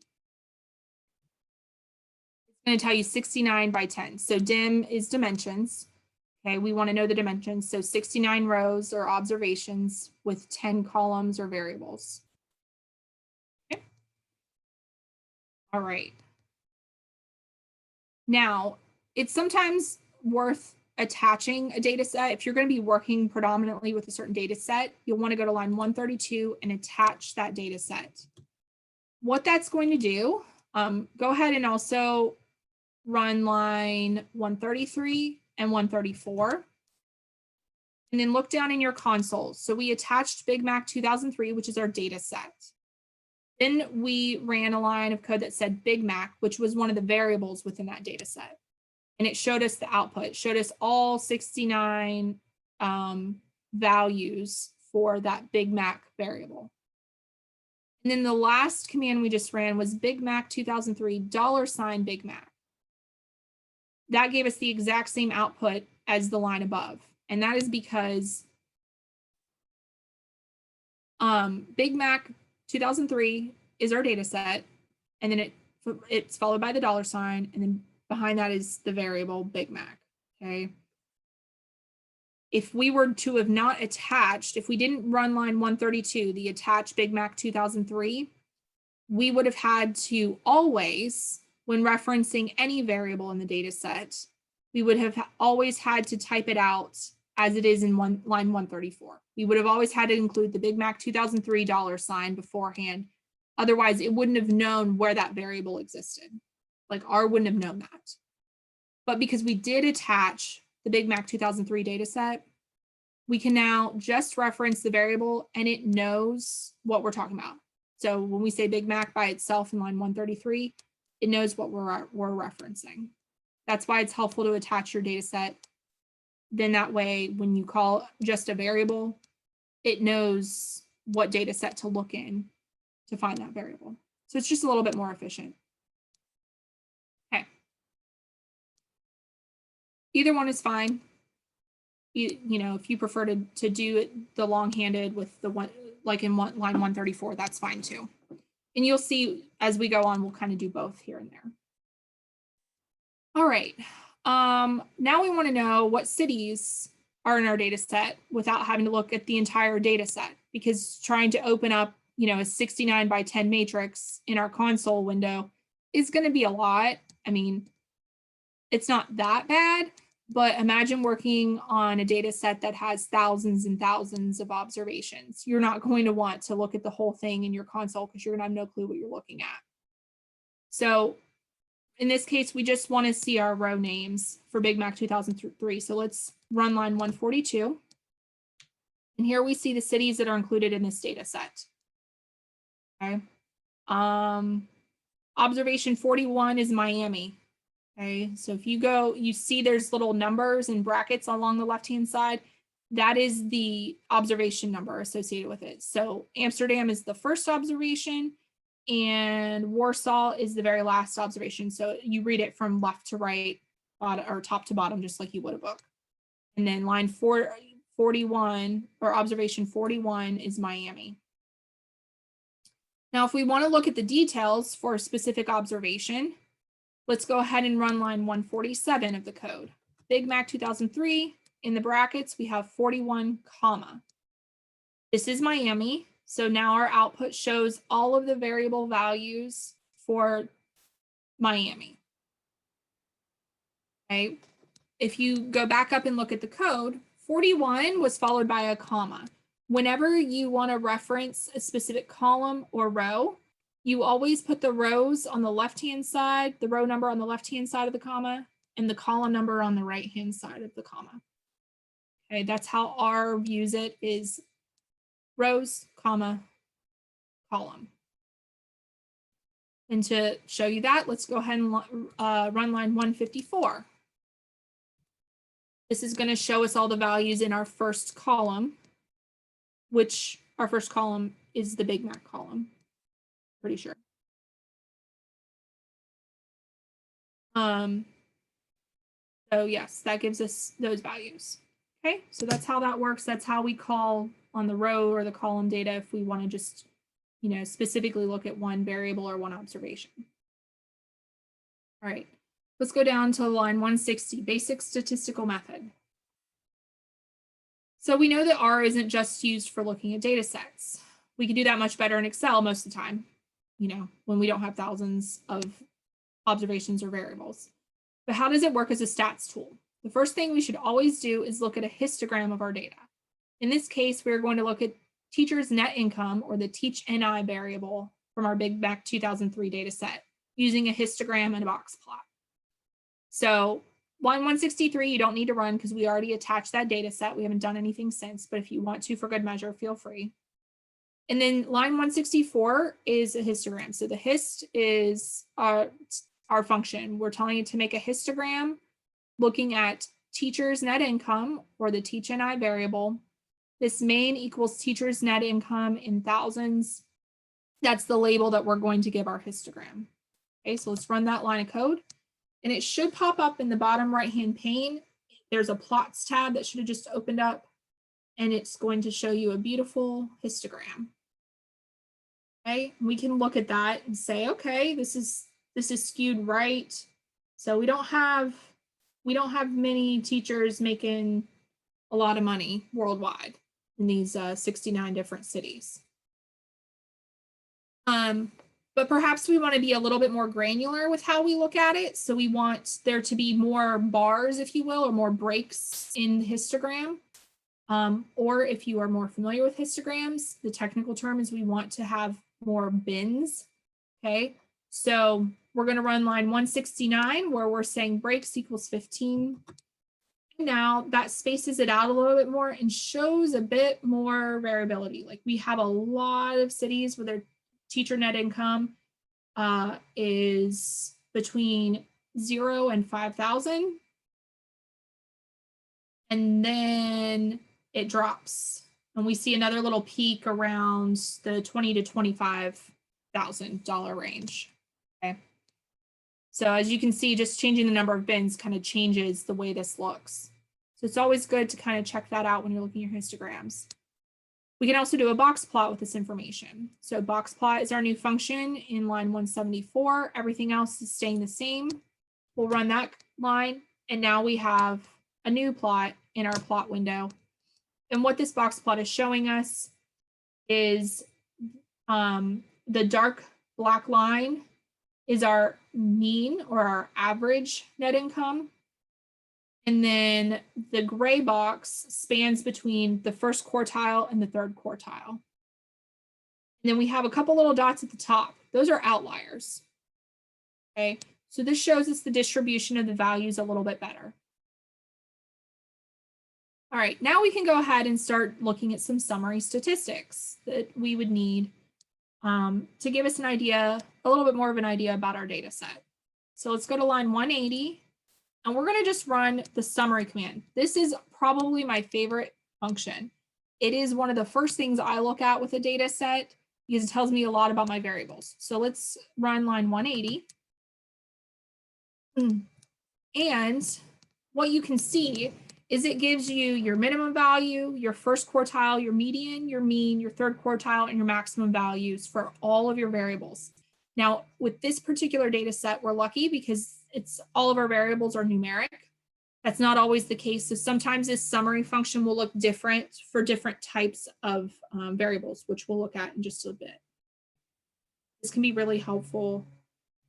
going to tell you 69 by 10. So dim is dimensions. Okay, we want to know the dimensions. So 69 rows or observations with 10 columns or variables. Okay. All right. Now, it's sometimes worth attaching a data set, if you're going to be working predominantly with a certain data set, you'll want to go to line 132 and attach that data set. What that's going to do, go ahead and also run line 133 and 134. And then look down in your console. So we attached Big Mac 2003, which is our data set. Then we ran a line of code that said Big Mac, which was one of the variables within that data set. And it showed us the output. It showed us all 69 values for that Big Mac variable. And then the last command we just ran was Big Mac 2003 $ Big Mac. That gave us the exact same output as the line above. And that is because Big Mac 2003 is our data set, and then it's followed by the $, and then behind that is the variable Big Mac, okay? If we were to have not attached, if we didn't run line 132, the attach Big Mac 2003, we would have had to always, when referencing any variable in the data set, we would have always had to type it out as it is in line 134. We would have always had to include the Big Mac 2003 $ beforehand. Otherwise, it wouldn't have known where that variable existed. Like R wouldn't have known that. But because we did attach the Big Mac 2003 data set, we can now just reference the variable and it knows what we're talking about. So when we say Big Mac by itself in line 133, it knows what we're referencing. That's why it's helpful to attach your data set. Then that way, when you call just a variable, it knows what data set to look in to find that variable. So it's just a little bit more efficient. Okay. Either one is fine. You know, if you prefer to do it the long-handed with the one, like in line 134, that's fine too. And you'll see as we go on, we'll kind of do both here and there. All right. Now we want to know what cities are in our data set without having to look at the entire data set, because trying to open up, you know, a 69 by 10 matrix in our console window is going to be a lot. I mean, it's not that bad, but imagine working on a data set that has thousands and thousands of observations. You're not going to want to look at the whole thing in your console because you're going to have no clue what you're looking at. So in this case, we just want to see our row names for Big Mac 2003. So let's run line 142. And here we see the cities that are included in this data set. Okay. Observation 41 is Miami. Okay, so if you go, you see there's little numbers and brackets along the left-hand side. That is the observation number associated with it. So Amsterdam is the first observation and Warsaw is the very last observation. So you read it from left to right, or top to bottom, just like you would a book. And then line 41 or observation 41 is Miami. Now, if we want to look at the details for a specific observation, let's go ahead and run line 147 of the code. Big Mac 2003, in the brackets, we have 41, comma. This is Miami. So now our output shows all of the variable values for Miami. Okay. If you go back up and look at the code, 41 was followed by a comma. Whenever you want to reference a specific column or row, you always put the rows on the left-hand side, the row number on the left-hand side of the comma, and the column number on the right-hand side of the comma. Okay, that's how R views it, is rows, comma, column. And to show you that, let's go ahead and run line 154. This is going to show us all the values in our first column, which our first column is the Big Mac column. Pretty sure. So yes, that gives us those values. Okay, so that's how that works. That's how we call on the row or the column data if we want to just, you know, specifically look at one variable or one observation. All right, let's go down to line 160, basic statistical method. So we know that R isn't just used for looking at data sets. We can do that much better in Excel most of the time, you know, when we don't have thousands of observations or variables. But how does it work as a stats tool? the first thing we should always do is look at a histogram of our data. In this case, we're going to look at teachers' net income, or the Teach NI variable from our Big Mac 2003 data set, using a histogram and a box plot. So line 163, you don't need to run because we already attached that data set. We haven't done anything since, but if you want to for good measure, feel free. And then line 164 is a histogram. So the hist is our function. We're telling it to make a histogram looking at teachers' net income, or the Teach NI variable. This main equals teachers' net income in thousands. That's the label that we're going to give our histogram. Okay, so let's run that line of code. And it should pop up in the bottom right-hand pane. There's a plots tab that should have just opened up, and it's going to show you a beautiful histogram. Okay, we can look at that and say, okay, this is skewed right. So we don't have many teachers making a lot of money worldwide in these 69 different cities. But perhaps we want to be a little bit more granular with how we look at it. So we want there to be more bars, if you will, or more breaks in the histogram. Or if you are more familiar with histograms, the technical term is we want to have more bins. Okay, so we're going to run line 169 where we're saying breaks equals 15. Now that spaces it out a little bit more and shows a bit more variability. Like we have a lot of cities where their teacher net income is between 0 and 5,000. And then it drops. And we see another little peak around the $20,000 to $25,000 range. Okay. So as you can see, just changing the number of bins kind of changes the way this looks. So it's always good to kind of check that out when you're looking at your histograms. We can also do a box plot with this information. So box plot is our new function in line 174. Everything else is staying the same. We'll run that line, and now we have a new plot in our plot window. And what this box plot is showing us is the dark black line is our mean, or our average net income. And then the gray box spans between the first quartile and the third quartile. And then we have a couple little dots at the top. Those are outliers. Okay, so this shows us the distribution of the values a little bit better. All right, now we can go ahead and start looking at some summary statistics that we would need to give us an idea, a little bit more of an idea about our data set. So let's go to line 180. And we're going to just run the summary command. This is probably my favorite function. It is one of the first things I look at with a data set because it tells me a lot about my variables. So let's run line 180. And what you can see is it gives you your minimum value, your first quartile, your median, your mean, your third quartile, and your maximum values for all of your variables. Now, with this particular data set, we're lucky because all of our variables are numeric. That's not always the case. So sometimes this summary function will look different for different types of variables, which we'll look at in just a bit. This can be really helpful.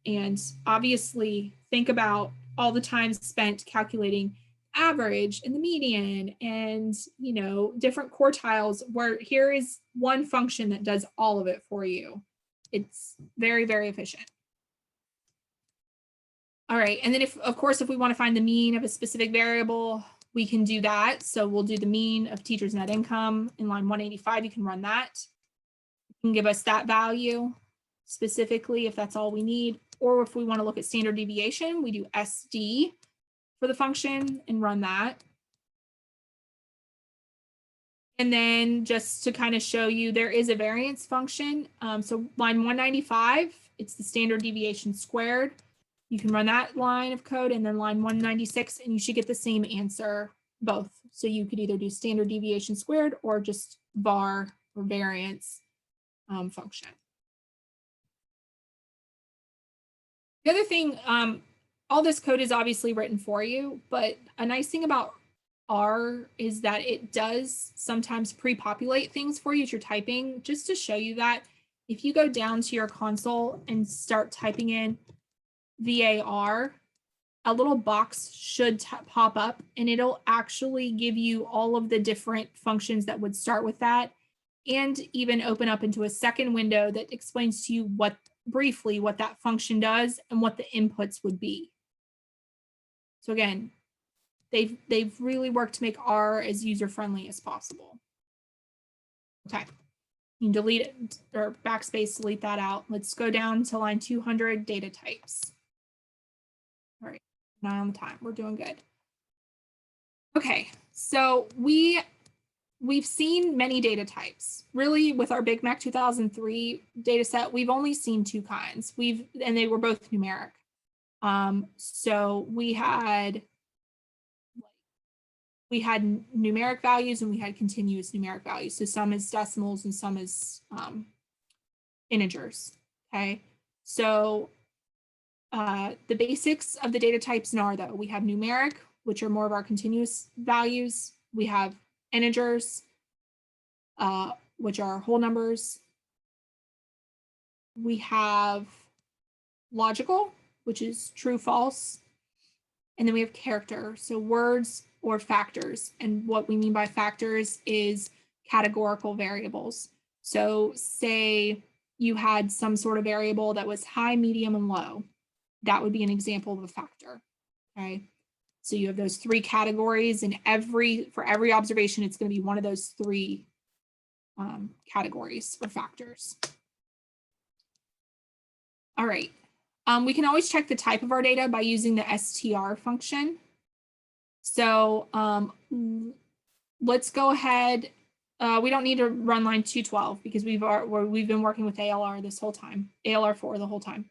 And obviously, think about all the time spent calculating average and the median and, you know, different quartiles, where here is one function that does all of it for you. It's very, very efficient. All right, and then of course, if we want to find the mean of a specific variable, we can do that. So we'll do the mean of teachers' net income in line 185. You can run that. You can give us that value specifically if that's all we need. Or if we want to look at standard deviation, we do SD for the function and run that. And then just to kind of show you, there is a variance function. So line 195, it's the standard deviation squared. You can run that line of code, and then line 196, and you should get the same answer both. So you could either do standard deviation squared or just var or variance function. The other thing, all this code is obviously written for you, but a nice thing about R is that it does sometimes pre-populate things for you as you're typing. Just to show you that, if you go down to your console and start typing in VAR, a little box should pop up, and it'll actually give you all of the different functions that would start with that, and even open up into a second window that explains to you briefly what that function does and what the inputs would be. So again, they've really worked to make R as user-friendly as possible. Okay, you can delete it or backspace, delete that out. Let's go down to line 200, data types. All right, 9 on the time, we're doing good. Okay, so we've seen many data types. Really, with our Big Mac 2003 data set, we've only seen 2 kinds. And they were both numeric. So we had numeric values and we had continuous numeric values. So some as decimals and some as integers. Okay, so the basics of the data types in R, though, we have numeric, which are more of our continuous values. We have integers, which are whole numbers. We have logical, which is true, false. And then we have character, so words or factors. And what we mean by factors is categorical variables. So say you had some sort of variable that was high, medium, and low. That would be an example of a factor, okay? So you have those 3 categories, and for every observation, it's going to be one of those 3 categories or factors. All right. We can always check the type of our data by using the str function. So let's go ahead. We don't need to run line 212 because we've been working with ALR this whole time, ALR4 the whole time.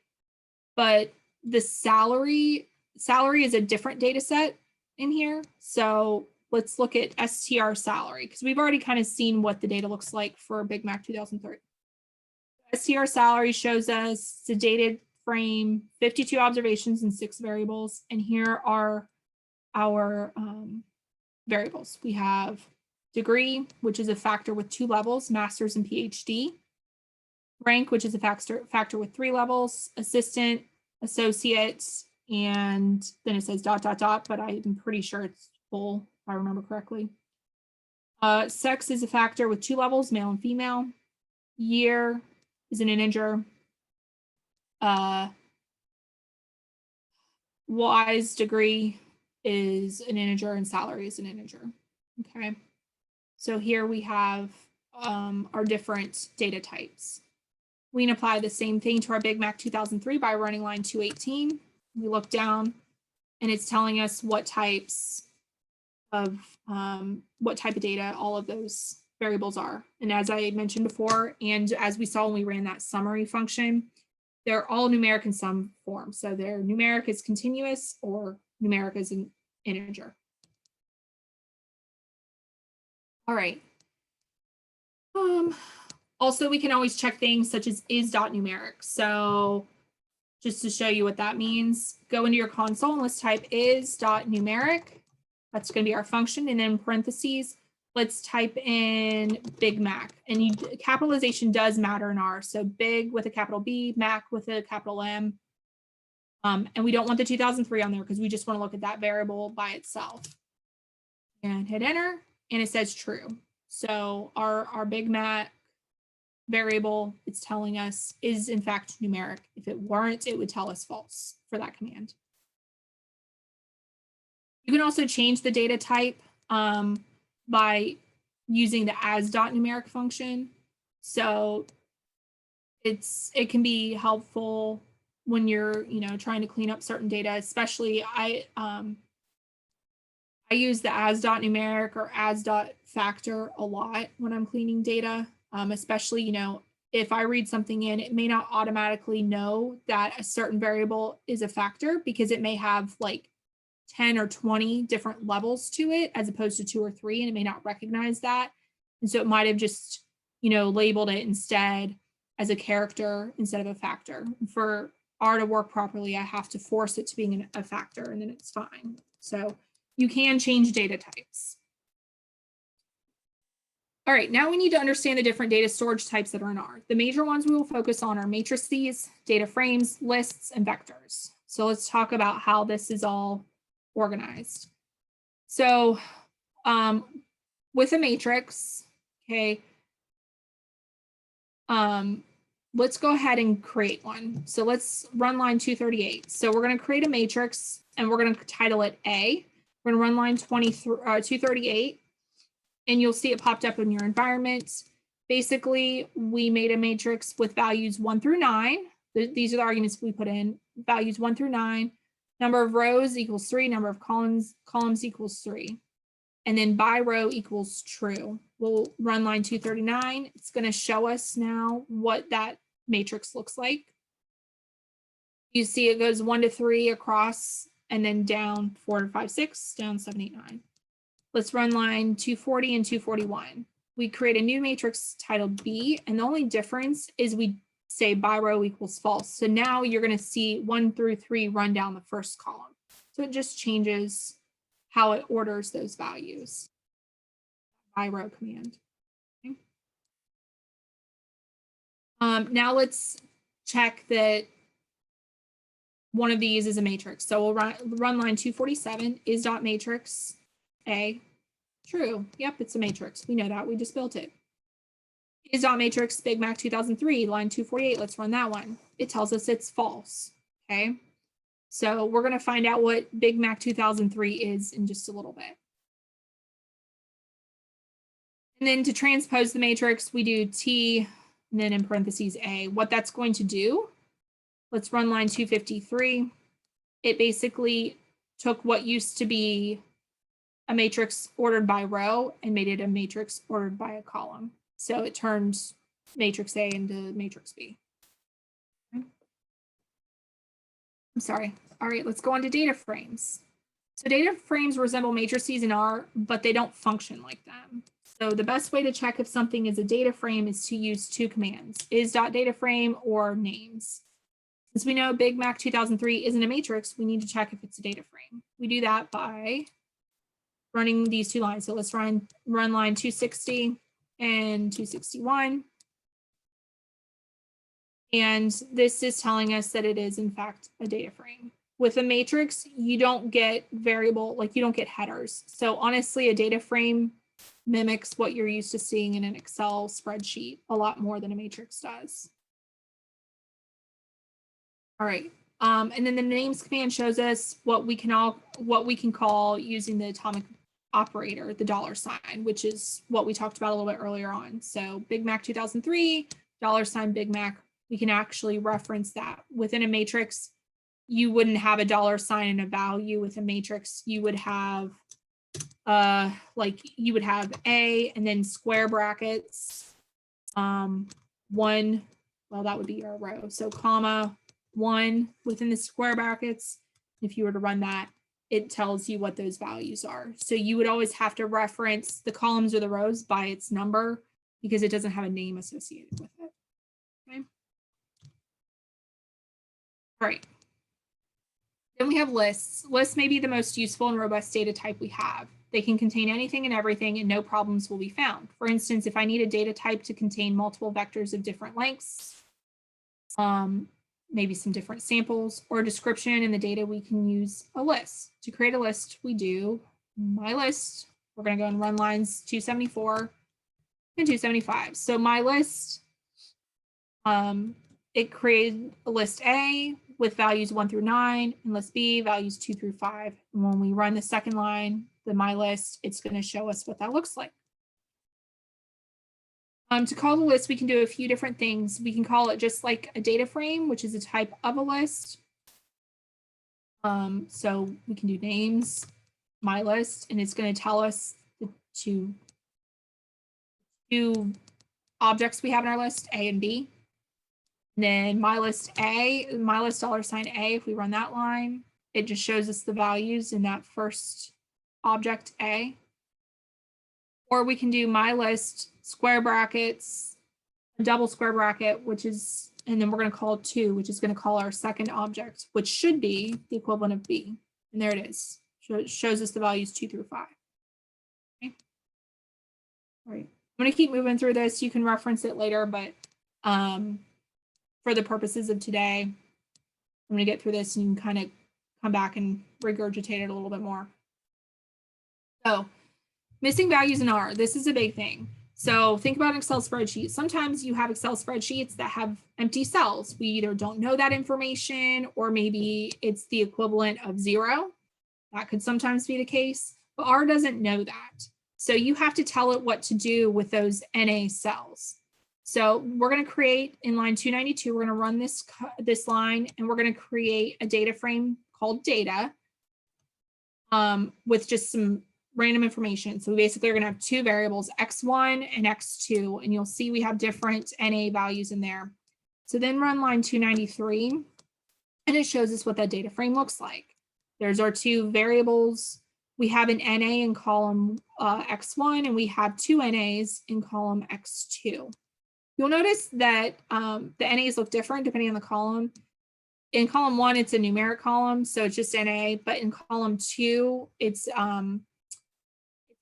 But the salary is a different data set in here. So let's look at str salary because we've already kind of seen what the data looks like for Big Mac 2003. STR salary shows us the dated frame, 52 observations and 6 variables. And here are our variables. We have degree, which is a factor with 2 levels, master's and PhD. Rank, which is a factor with 3 levels, assistant, associate, and then it says ... but I'm pretty sure it's full, if I remember correctly. Sex is a factor with 2 levels, male and female. Year is an integer. Y's degree is an integer and salary is an integer. Okay, so here we have our different data types. We can apply the same thing to our Big Mac 2003 by running line 218. We look down and it's telling us what types of data all of those variables are. And as I mentioned before, and as we saw when we ran that summary function, they're all numeric in some form. So they're numeric as continuous or numeric as an integer. All right. Also, we can always check things such as is.numeric. So just to show you what that means, go into your console and let's type is.numeric. That's going to be our function. And then in parentheses, let's type in Big Mac. And capitalization does matter in R. So big with a capital B, Mac with a capital M. And we don't want the 2003 on there because we just want to look at that variable by itself. And hit enter, and it says true. So our Big Mac variable, it's telling us, is in fact numeric. If it weren't, it would tell us false for that command. You can also change the data type by using the as.numeric function. So it can be helpful when you're trying to clean up certain data, especially I use the as.numeric or as.factor a lot when I'm cleaning data, especially if I read something in, it may not automatically know that a certain variable is a factor because it may have like 10 or 20 different levels to it as opposed to 2 or 3, and it may not recognize that. And so it might have just, labeled it instead as a character instead of a factor. For R to work properly, I have to force it to being a factor, and then it's fine. So you can change data types. All right, now we need to understand the different data storage types that are in R. The major ones we will focus on are matrices, data frames, lists, and vectors. So let's talk about how this is all organized. So with a matrix, okay, let's go ahead and create one. So let's run line 238. So we're going to create a matrix and we're going to title it A. We're going to run line 238 and you'll see it popped up in your environment. Basically, we made a matrix with values 1 through 9. These are the arguments we put in. Values 1 through 9. Number of rows equals 3. Number of columns equals 3. And then by row equals true. We'll run line 239. It's going to show us now what that matrix looks like. You see it goes 1 to 3 across and then down 4 to 5, 6, down 7, 8, 9. Let's run line 240 and 241. We create a new matrix titled B, and the only difference is we say by row equals false. So now you're going to see 1 through 3 run down the first column. So it just changes how it orders those values. By row command. Okay. Now let's check that one of these is a matrix. So we'll run line 247 is dot matrix A. True. Yep, it's a matrix. We know that. We just built it. Is dot matrix Big Mac 2003 line 248. Let's run that one. It tells us it's false. Okay. So we're going to find out what Big Mac 2003 is in just a little bit. And then to transpose the matrix, we do T and then in parentheses A. What that's going to do, let's run line 253. It basically took what used to be a matrix ordered by row and made it a matrix ordered by a column. So it turns matrix A into matrix B. Okay. I'm sorry. All right, let's go on to data frames. So data frames resemble matrices in R, but they don't function like them. So the best way to check if something is a data frame is to use 2 commands, is.dataframe or names. Since we know Big Mac 2003 isn't a matrix, we need to check if it's a data frame. We do that by running these 2 lines. So let's run line 260 and 261. And this is telling us that it is in fact a data frame. With a matrix, you don't get variable, like you don't get headers. So honestly, a data frame mimics what you're used to seeing in an Excel spreadsheet a lot more than a matrix does. All right. And then the names command shows us what we can call using the atomic operator, the $, which is what we talked about a little bit earlier on. So Big Mac 2003, $ Big Mac, we can actually reference that. Within a matrix, you wouldn't have a $ and a value. With a matrix, you would have you would have A and then square brackets, 1, well, that would be your row. So comma 1 within the square brackets. If you were to run that, it tells you what those values are. So you would always have to reference the columns or the rows by its number because it doesn't have a name associated with it. Okay. All right. Then we have lists. Lists may be the most useful and robust data type we have. They can contain anything and everything and no problems will be found. For instance, if I need a data type to contain multiple vectors of different lengths, maybe some different samples or a description in the data, we can use a list. To create a list, we do my list. We're going to go and run lines 274 and 275. So my list, it created a list A with values 1 through 9 and list B values 2 through 5. And when we run the second line, the my list, it's going to show us what that looks like. To call the list, we can do a few different things. We can call it just like a data frame, which is a type of a list. So we can do names, my list, and it's going to tell us the two objects we have in our list, A and B. And then my list A, my list $A, if we run that line, it just shows us the values in that first object A. Or we can do my list square brackets, a double square bracket, which is, and then we're going to call 2, which is going to call our second object, which should be the equivalent of B. And there it is. So it shows us the values 2 through 5. Okay. All right. I'm going to keep moving through this. You can reference it later, but for the purposes of today, I'm going to get through this and you can kind of come back and regurgitate it a little bit more. So missing values in R, this is a big thing. So think about an Excel spreadsheet. Sometimes you have Excel spreadsheets that have empty cells. We either don't know that information or maybe it's the equivalent of 0. That could sometimes be the case, but R doesn't know that. So you have to tell it what to do with those NA cells. So we're going to create in line 292, we're going to run this line and we're going to create a data frame called data with just some random information. So we basically are going to have two variables, x1 and x2, and you'll see we have different NA values in there. So then run line 293 and it shows us what that data frame looks like. There's our two variables. We have an NA in column x1 and we have two NAs in column x2. You'll notice that the NAs look different depending on the column. In column 1, it's a numeric column, so it's just NA, but in column 2, it's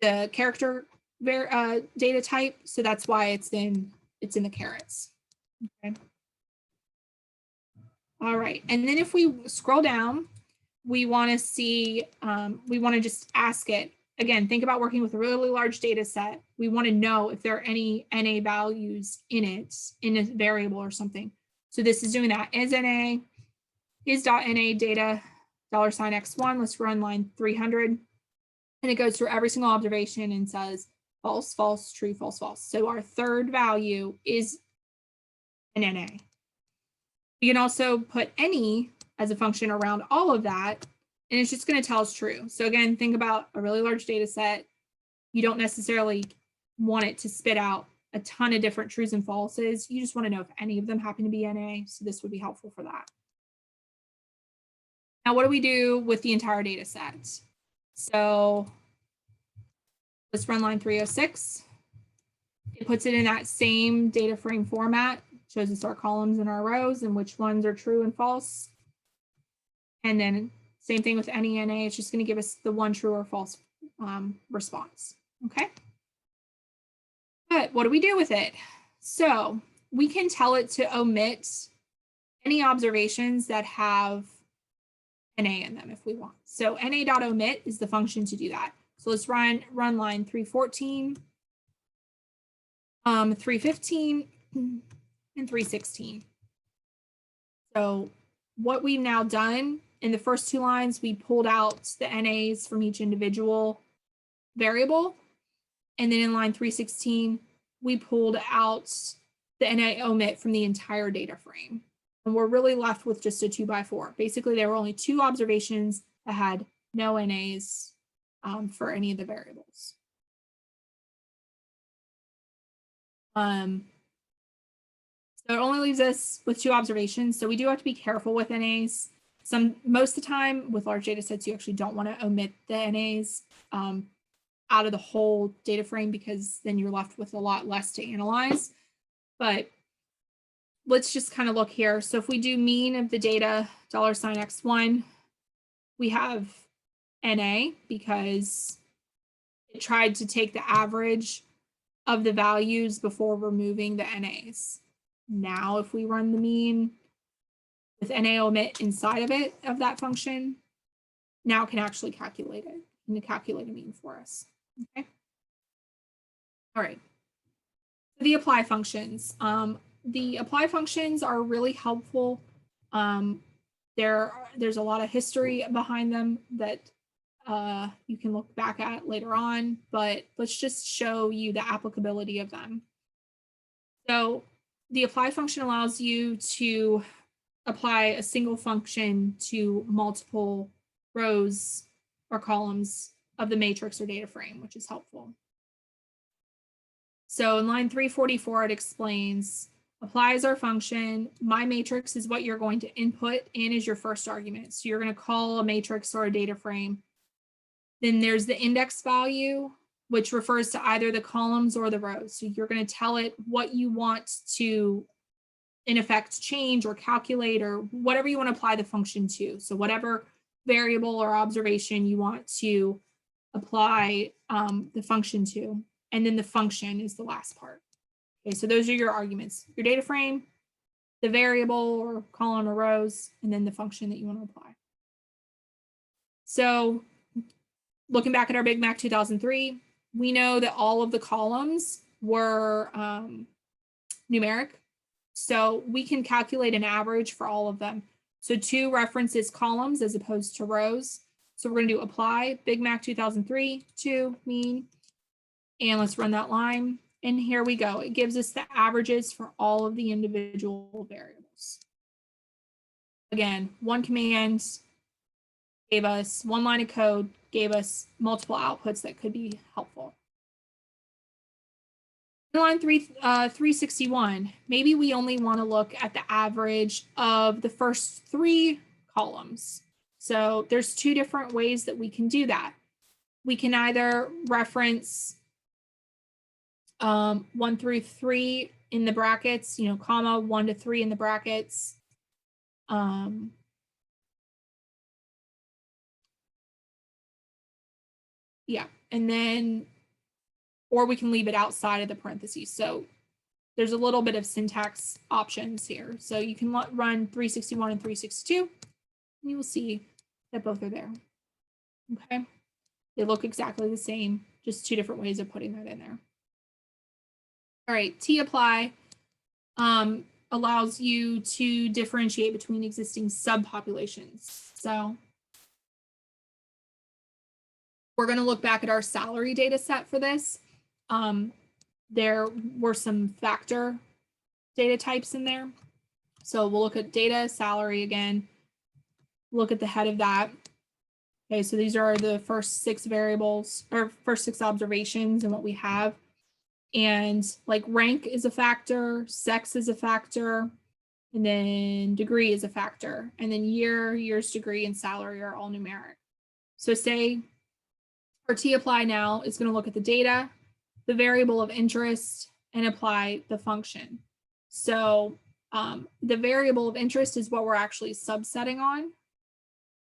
the character data type, so that's why it's in the carets. Okay. All right, and then if we scroll down, we want to see, we want to just ask it. Again, think about working with a really large data set. We want to know if there are any NA values in it, in a variable or something. So this is doing that. Is NA, is.NA data $x1. Let's run line 300. And it goes through every single observation and says false, false, true, false, false. So our third value is an NA. You can also put any as a function around all of that, and it's just going to tell us true. So again, think about a really large data set. You don't necessarily want it to spit out a ton of different trues and falses. You just want to know if any of them happen to be NA. So this would be helpful for that. Now, what do we do with the entire data set? So let's run line 306. It puts it in that same data frame format, shows us our columns and our rows and which ones are true and false. And then same thing with any NA, it's just going to give us the one true or false response. Okay. But what do we do with it? So we can tell it to omit any observations that have NA in them if we want. So na.omit is the function to do that. So let's run line 314, 315, and 316. So what we've now done in the first two lines, we pulled out the NAs from each individual variable. And then in line 316, we pulled out the NA omit from the entire data frame. And we're really left with just a 2x4. Basically, there were only two observations that had no NAs for any of the variables. So it only leaves us with two observations. So we do have to be careful with NAs. Most of the time with large data sets, you actually don't want to omit the NAs out of the whole data frame because then you're left with a lot less to analyze. But let's just kind of look here. So if we do mean of the data $x1, we have NA because it tried to take the average of the values before removing the NAs. Now, if we run the mean with NA omit inside of it, of that function, now it can actually calculate it and calculate a mean for us. Okay. All right. The apply functions. The apply functions are really helpful. There's a lot of history behind them that you can look back at later on, but let's just show you the applicability of them. So the apply function allows you to apply a single function to multiple rows or columns of the matrix or data frame, which is helpful. So in line 344, it explains apply is our function. My matrix is what you're going to input in as your first argument. So you're going to call a matrix or a data frame. Then there's the index value, which refers to either the columns or the rows. So you're going to tell it what you want to, in effect, change or calculate or whatever you want to apply the function to. So whatever variable or observation you want to apply the function to. And then the function is the last part. Okay, so those are your arguments. Your data frame, the variable or column or rows, and then the function that you want to apply. So looking back at our Big Mac 2003, we know that all of the columns were numeric. So we can calculate an average for all of them. So 2 references columns as opposed to rows. So we're going to do apply Big Mac 2003 to mean, and let's run that line. And here we go. It gives us the averages for all of the individual variables. Again, one command gave us one line of code, gave us multiple outputs that could be helpful. Line 361, maybe we only want to look at the average of the first 3 columns. So there's 2 different ways that we can do that. We can either reference 1 through 3 in the brackets, comma 1 to 3 in the brackets. Yeah, and then, or we can leave it outside of the parentheses. So there's a little bit of syntax options here. So you can run 361 and 362, and you will see that both are there. Okay, they look exactly the same, just 2 different ways of putting that in there. All right, tapply allows you to differentiate between existing subpopulations. So we're going to look back at our salary data set for this. There were some factor data types in there. So we'll look at data, salary again, look at the head of that. Okay, so these are the first 6 variables or first 6 observations and what we have. And like rank is a factor, sex is a factor, and then degree is a factor. And then year's degree, and salary are all numeric. So say our tapply now is going to look at the data, the variable of interest, and apply the function. So the variable of interest is what we're actually subsetting on.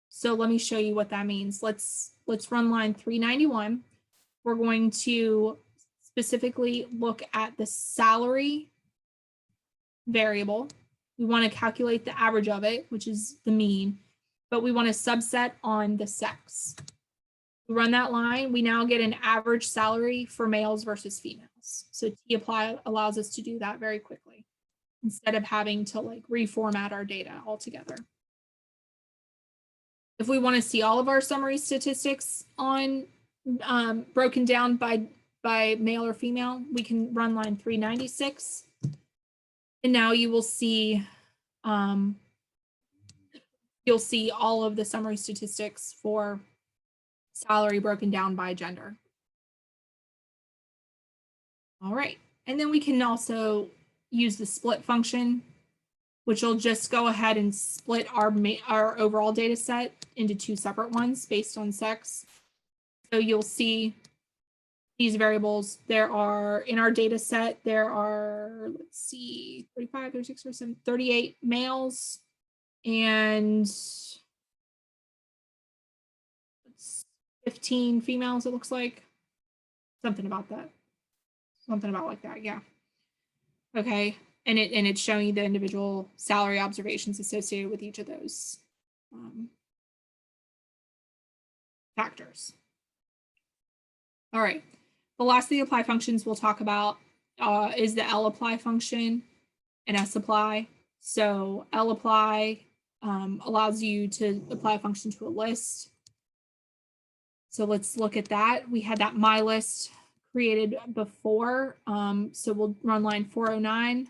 So let me show you what that means. Let's run line 391. We're going to specifically look at the salary variable. We want to calculate the average of it, which is the mean, but we want to subset on the sex. We run that line, we now get an average salary for males versus females. So tapply allows us to do that very quickly instead of having to reformat our data altogether. If we want to see all of our summary statistics on broken down by male or female, we can run line 396. And now you will see you'll see all of the summary statistics for salary broken down by gender. All right, and then we can also use the split function, which will just go ahead and split our overall data set into 2 separate ones based on sex. So you'll see these variables. There are, in our data set, there are, let's see, 35, 36, 37, 38 males and 15 females, it looks like. Something about that. Something about like that, yeah. Okay, and it's showing you the individual salary observations associated with each of those factors. All right, the last of the apply functions we'll talk about is the lapply function and sapply. So lapply allows you to apply a function to a list. So let's look at that. We had that mylist created before. So we'll run line 409,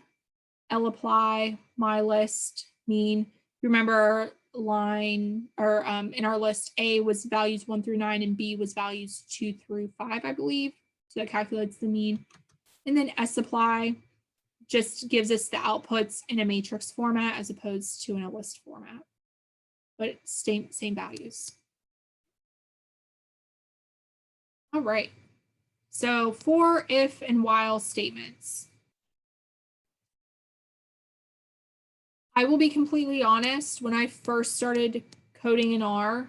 lapply, mylist, mean. Remember line or in our list, A was values 1 through 9 and B was values 2 through 5, I believe. So that calculates the mean. And then sapply just gives us the outputs in a matrix format as opposed to in a list format, but same values. All right, so for, if, and while statements. I will be completely honest, when I first started coding in R,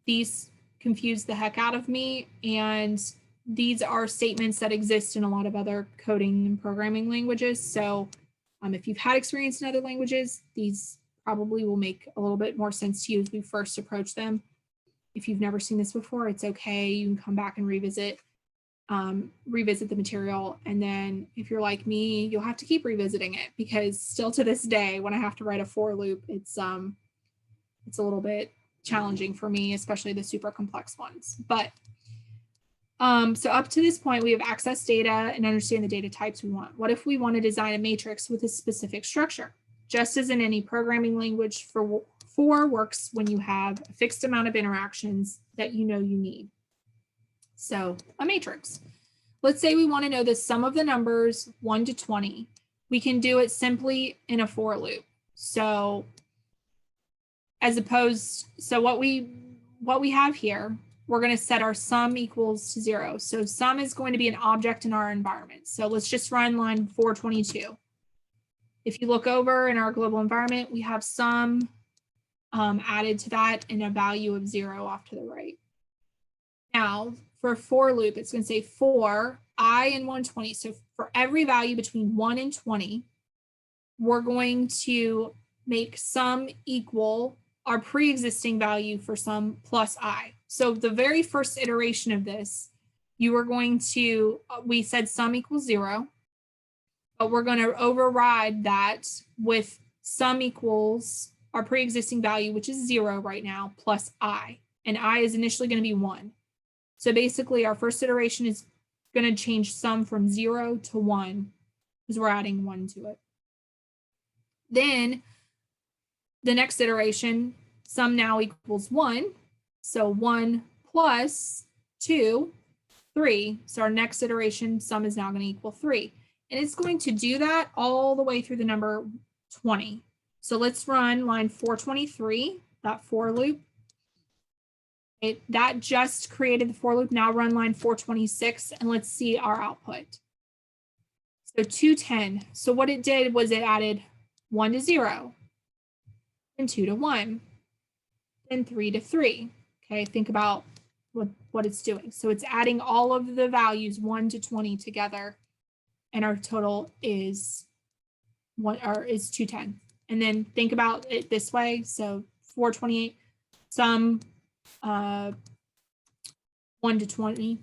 these confused the heck out of me, and these are statements that exist in a lot of other coding and programming languages. So If you've had experience in other languages, these probably will make a little bit more sense to you as we first approach them. If you've never seen this before, it's okay. You can come back and revisit the material. And then if you're like me, you'll have to keep revisiting it, because still to this day, when I have to write a for loop, it's a little bit challenging for me, especially the super complex ones. But so up to this point, we have accessed data and understand the data types we want. What if we want to design a matrix with a specific structure? Just as in any programming language, for works when you have a fixed amount of interactions that you know you need. So a matrix. Let's say we want to know the sum of the numbers 1 to 20. We can do it simply in a for loop. So what we have here, we're going to set our sum equals to 0. So sum is going to be an object in our environment. So let's just run line 422. If you look over in our global environment, we have sum added to that and a value of 0 off to the right. Now for a for loop, it's going to say for I and 120. So for every value between 1 and 20, we're going to make sum equal our pre-existing value for sum plus I. So the very first iteration of this, you are going to, we said sum equals 0, but we're going to override that with sum equals our pre-existing value, which is 0 right now, plus I. And I is initially going to be 1. So basically our first iteration is going to change sum from 0 to 1 because we're adding 1 to it. Then the next iteration, sum now equals 1. So 1 plus 2, 3. So our next iteration, sum is now going to equal 3. And it's going to do that all the way through the number 20. So let's run line 423, that for loop. That just created the for loop. Now run line 426 and let's see our output. So 210. So what it did was it added 1 to 0, and 2 to 1, and 3 to 3. Okay, think about what it's doing. So it's adding all of the values 1 to 20 together, and our total is 210. And then think about it this way. So 428, sum 1 to 20,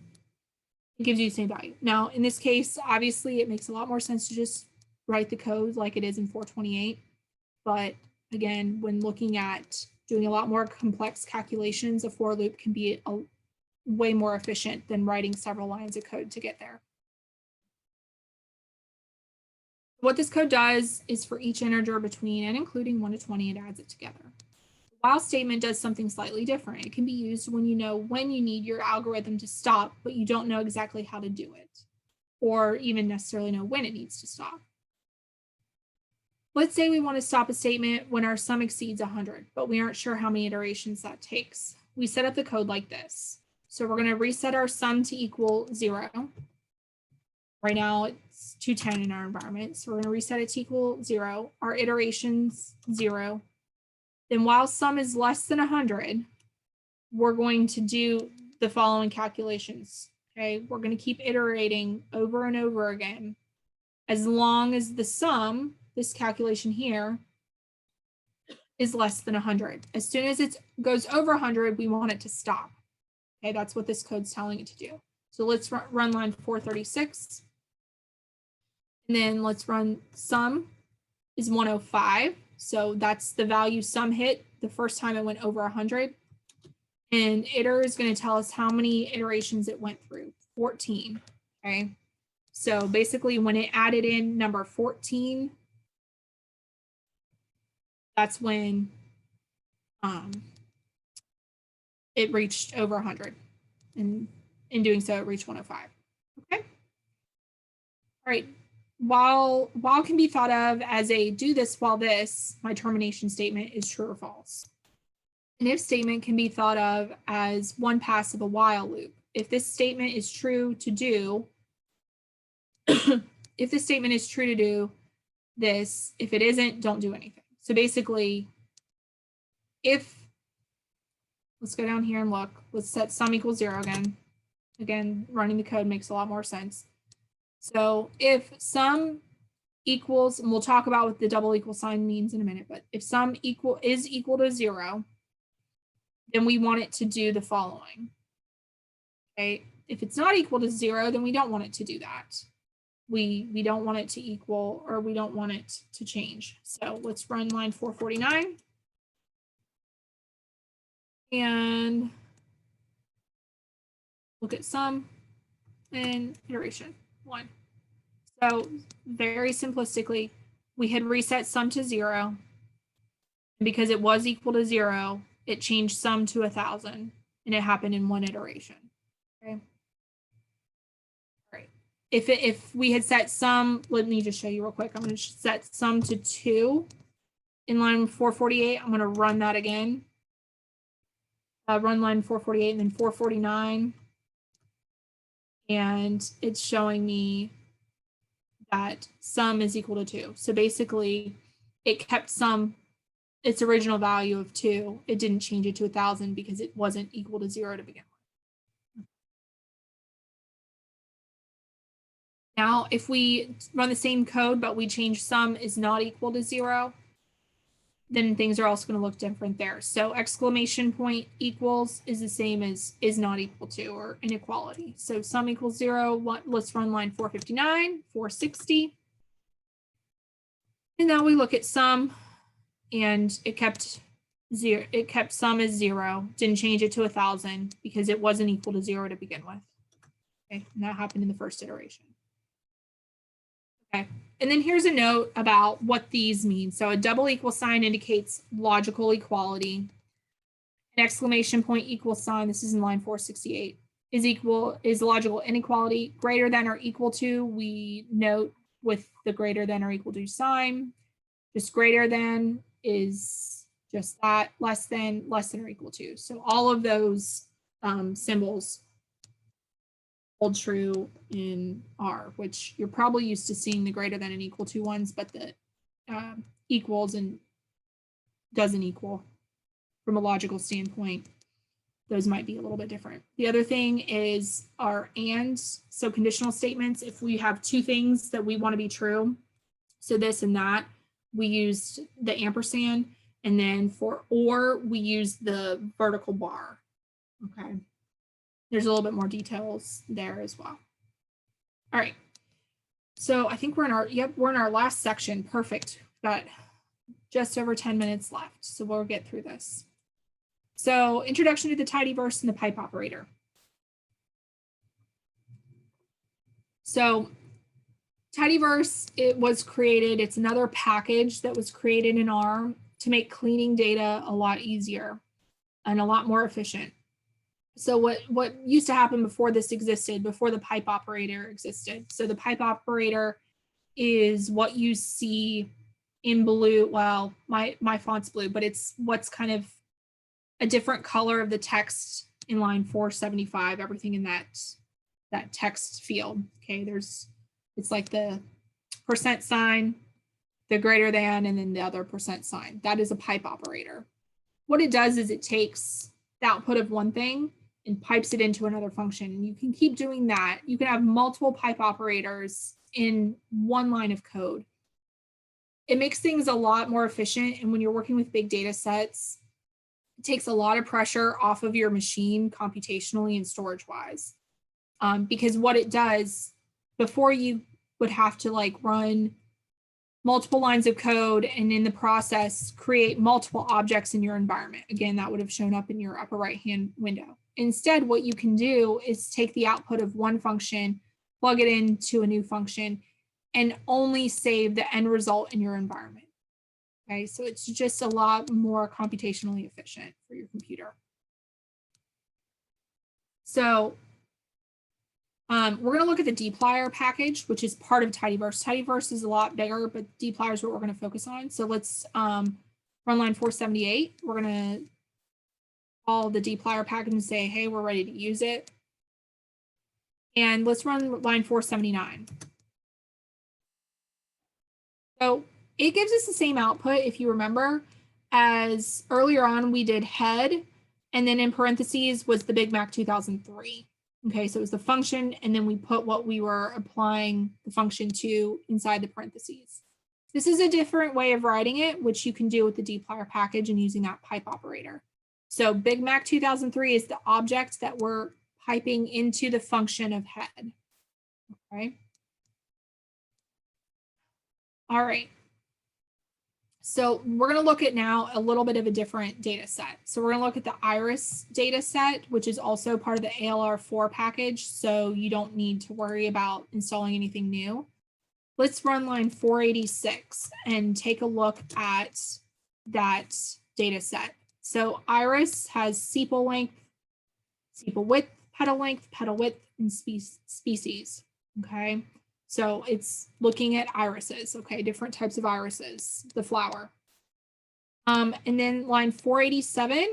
it gives you the same value. Now, in this case, obviously, it makes a lot more sense to just write the code like it is in 428. But again, when looking at doing a lot more complex calculations, a for loop can be way more efficient than writing several lines of code to get there. What this code does is for each integer between and including 1 to 20, it adds it together. The while statement does something slightly different. It can be used when you know when you need your algorithm to stop, but you don't know exactly how to do it, or even necessarily know when it needs to stop. Let's say we want to stop a statement when our sum exceeds 100, but we aren't sure how many iterations that takes. We set up the code like this. So we're going to reset our sum to equal 0. Right now it's 210 in our environment. So we're going to reset it to equal 0. Our iterations 0. Then while sum is less than 100, we're going to do the following calculations. Okay, we're going to keep iterating over and over again as long as the sum, this calculation here, is less than 100. As soon as it goes over 100, we want it to stop. Okay, that's what this code's telling it to do. So let's run line 436. And then let's run sum is 105. So that's the value sum hit the first time it went over 100. And iter is going to tell us how many iterations it went through, 14. Okay, so basically when it added in number 14, that's when it reached over 100. And in doing so, it reached 105. Okay. All right. While can be thought of as a do this while this, my termination statement is true or false. An if statement can be thought of as one pass of a while loop. If this statement is true to do, if this statement is true to do this, if it isn't, don't do anything. So basically, let's go down here and look, let's set sum equals 0 again. Again, running the code makes a lot more sense. So if sum equals, and we'll talk about what the double equal sign means in a minute, but if sum is equal to 0, then we want it to do the following. Okay, if it's not equal to 0, then we don't want it to do that. We don't want it to equal, or we don't want it to change. So let's run line 449 and look at sum and iteration 1. So very simplistically, we had reset sum to 0. And because it was equal to 0, it changed sum to 1,000, and it happened in 1 iteration. Okay. All right. If we had set sum, let me just show you real quick. I'm going to set sum to 2 in line 448. I'm going to run that again. Run line 448 and then 449. And it's showing me that sum is equal to 2. So basically, it kept sum its original value of 2. It didn't change it to 1,000 because it wasn't equal to 0 to begin with. Now, if we run the same code, but we change sum is not equal to 0, then things are also going to look different there. So exclamation point equals is the same as is not equal to, or inequality. So sum equals 0. Let's run line 459, 460. And now we look at sum, and it kept 0. It kept sum as 0. Didn't change it to 1,000 because it wasn't equal to 0 to begin with. Okay, and that happened in the first iteration. Okay, and then here's a note about what these mean. So a double equal sign indicates logical equality. An exclamation point equal sign, this is in line 468, is logical inequality. Greater than or equal to, we note with the greater than or equal to sign. Just greater than is just that, less than or equal to. So all of those symbols hold true in R, which you're probably used to seeing the greater than and equal to ones, but the equals and doesn't equal from a logical standpoint, those might be a little bit different. The other thing is our ands, so conditional statements. If we have two things that we want to be true, so this and that, we used the ampersand, and then for or, we use the vertical bar. Okay. There's a little bit more details there as well. All right. So I think we're in our last section. Perfect. Got just over 10 minutes left, so we'll get through this. So introduction to the tidyverse and the pipe operator. So tidyverse, it was created, it's another package that was created in R to make cleaning data a lot easier and a lot more efficient. So what used to happen before this existed, before the pipe operator existed. So the pipe operator is what you see in blue. Well, my font's blue, but it's what's kind of a different color of the text in line 475, everything in that text field. Okay, it's like the percent sign, the greater than, and then the other percent sign. That is a pipe operator. What it does is it takes the output of one thing and pipes it into another function. And you can keep doing that. You can have multiple pipe operators in one line of code. It makes things a lot more efficient. And when you're working with big data sets, it takes a lot of pressure off of your machine computationally and storage wise. Because what it does, before you would have to like run multiple lines of code and in the process create multiple objects in your environment. Again, that would have shown up in your upper right-hand window. Instead, what you can do is take the output of one function, plug it into a new function, and only save the end result in your environment. Okay, so it's just a lot more computationally efficient for your computer. So we're going to look at the dplyr package, which is part of tidyverse. Tidyverse is a lot bigger, but dplyr is what we're going to focus on. So let's run line 478. We're going to call the dplyr package and say, hey, we're ready to use it. And let's run line 479. So it gives us the same output, if you remember, as earlier on we did head, and then in parentheses was the Big Mac 2003. Okay, so it was the function, and then we put what we were applying the function to inside the parentheses. This is a different way of writing it, which you can do with the dplyr package and using that pipe operator. So Big Mac 2003 is the object that we're piping into the function of head. Okay. All right. So we're going to look at now a little bit of a different data set. So we're going to look at the iris data set, which is also part of the ALR4 package. So you don't need to worry about installing anything new. Let's run line 486 and take a look at that data set. So iris has sepal length, sepal width, petal width, and species. Okay. So it's looking at irises, okay, different types of irises, the flower. And then line 487,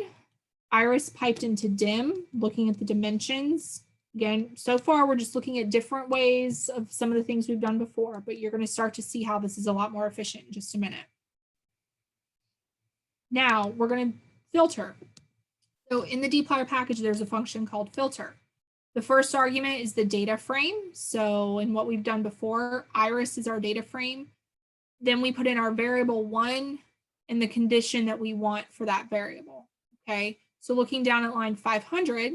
iris piped into dim, looking at the dimensions. Again, so far we're just looking at different ways of some of the things we've done before, but you're going to start to see how this is a lot more efficient in just a minute. Now we're going to filter. So in the dplyr package, there's a function called filter. The first argument is the data frame. So in what we've done before, iris is our data frame. Then we put in our variable 1 and the condition that we want for that variable. Okay, so looking down at line 500,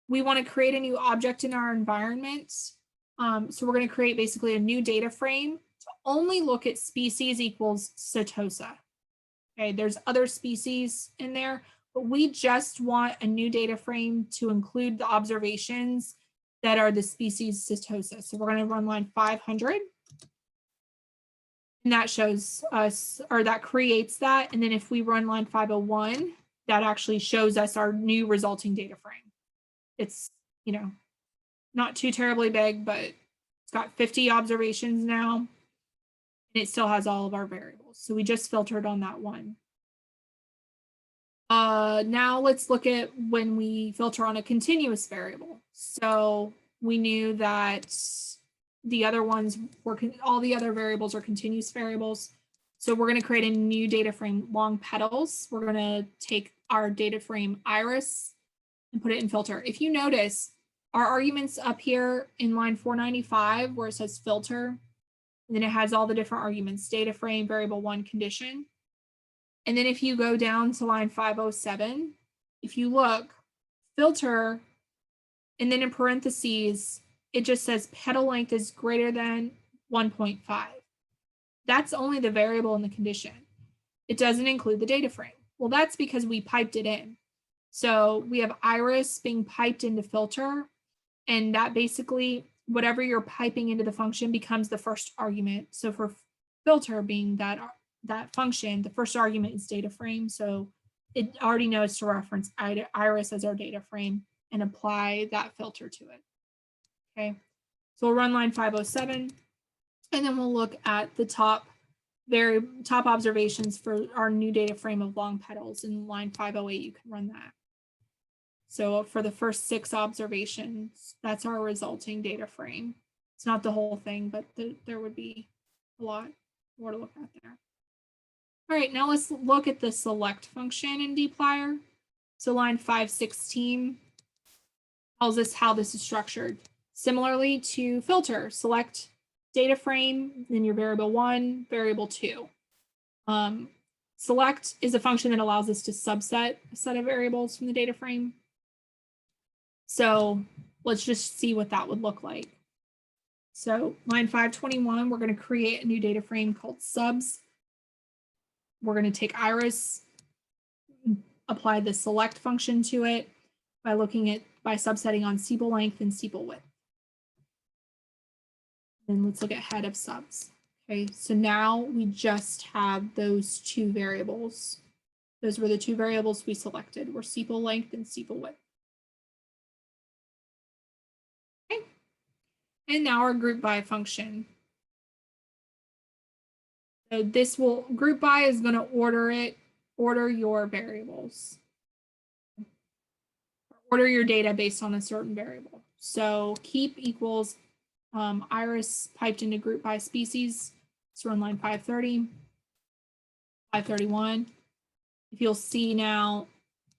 we want to create a new object in our environment. So we're going to create basically a new data frame to only look at species equals Setosa. Okay, there's other species in there, but we just want a new data frame to include the observations that are the species Setosa. So we're going to run line 500. And that shows us, or that creates that. And then if we run line 501, that actually shows us our new resulting data frame. It's, you know, not too terribly big, but it's got 50 observations now. And it still has all of our variables. So we just filtered on that one. Now let's look at when we filter on a continuous variable. So we knew that the other ones were, all the other variables are continuous variables. So we're going to create a new data frame, long petals. We're going to take our data frame iris and put it in filter. If you notice, our arguments up here in line 495, where it says filter, and then it has all the different arguments, data frame, variable 1, condition. And then if you go down to line 507, if you look, filter, and then in parentheses, it just says petal length is greater than 1.5. That's only the variable in the condition. It doesn't include the data frame. Well, that's because we piped it in. So we have iris being piped into filter, and that basically, whatever you're piping into the function becomes the first argument. So for filter being that function, the first argument is data frame. So it already knows to reference iris as our data frame and apply that filter to it. Okay, so we'll run line 507, and then we'll look at the top observations for our new data frame of long petals. In line 508, you can run that. So for the first 6 observations, that's our resulting data frame. It's not the whole thing, but there would be a lot more to look at there. All right, now let's look at the select function in dplyr. So line 516 tells us how this is structured. Similarly to filter, select data frame, then your variable 1, variable 2. Select is a function that allows us to subset a set of variables from the data frame. So let's just see what that would look like. So line 521, we're going to create a new data frame called subs. We're going to take iris, apply the select function to it by subsetting on sepal length and sepal width. Then let's look at head of subs. Okay, so now we just have those 2 variables. Those were the 2 variables we selected, were sepal length and sepal width. Okay, and now our group by function. So this will, group by is going to order your variables. Order your data based on a certain variable. So keep equals iris piped into group by species. Let's run line 530, 531. If you'll see now,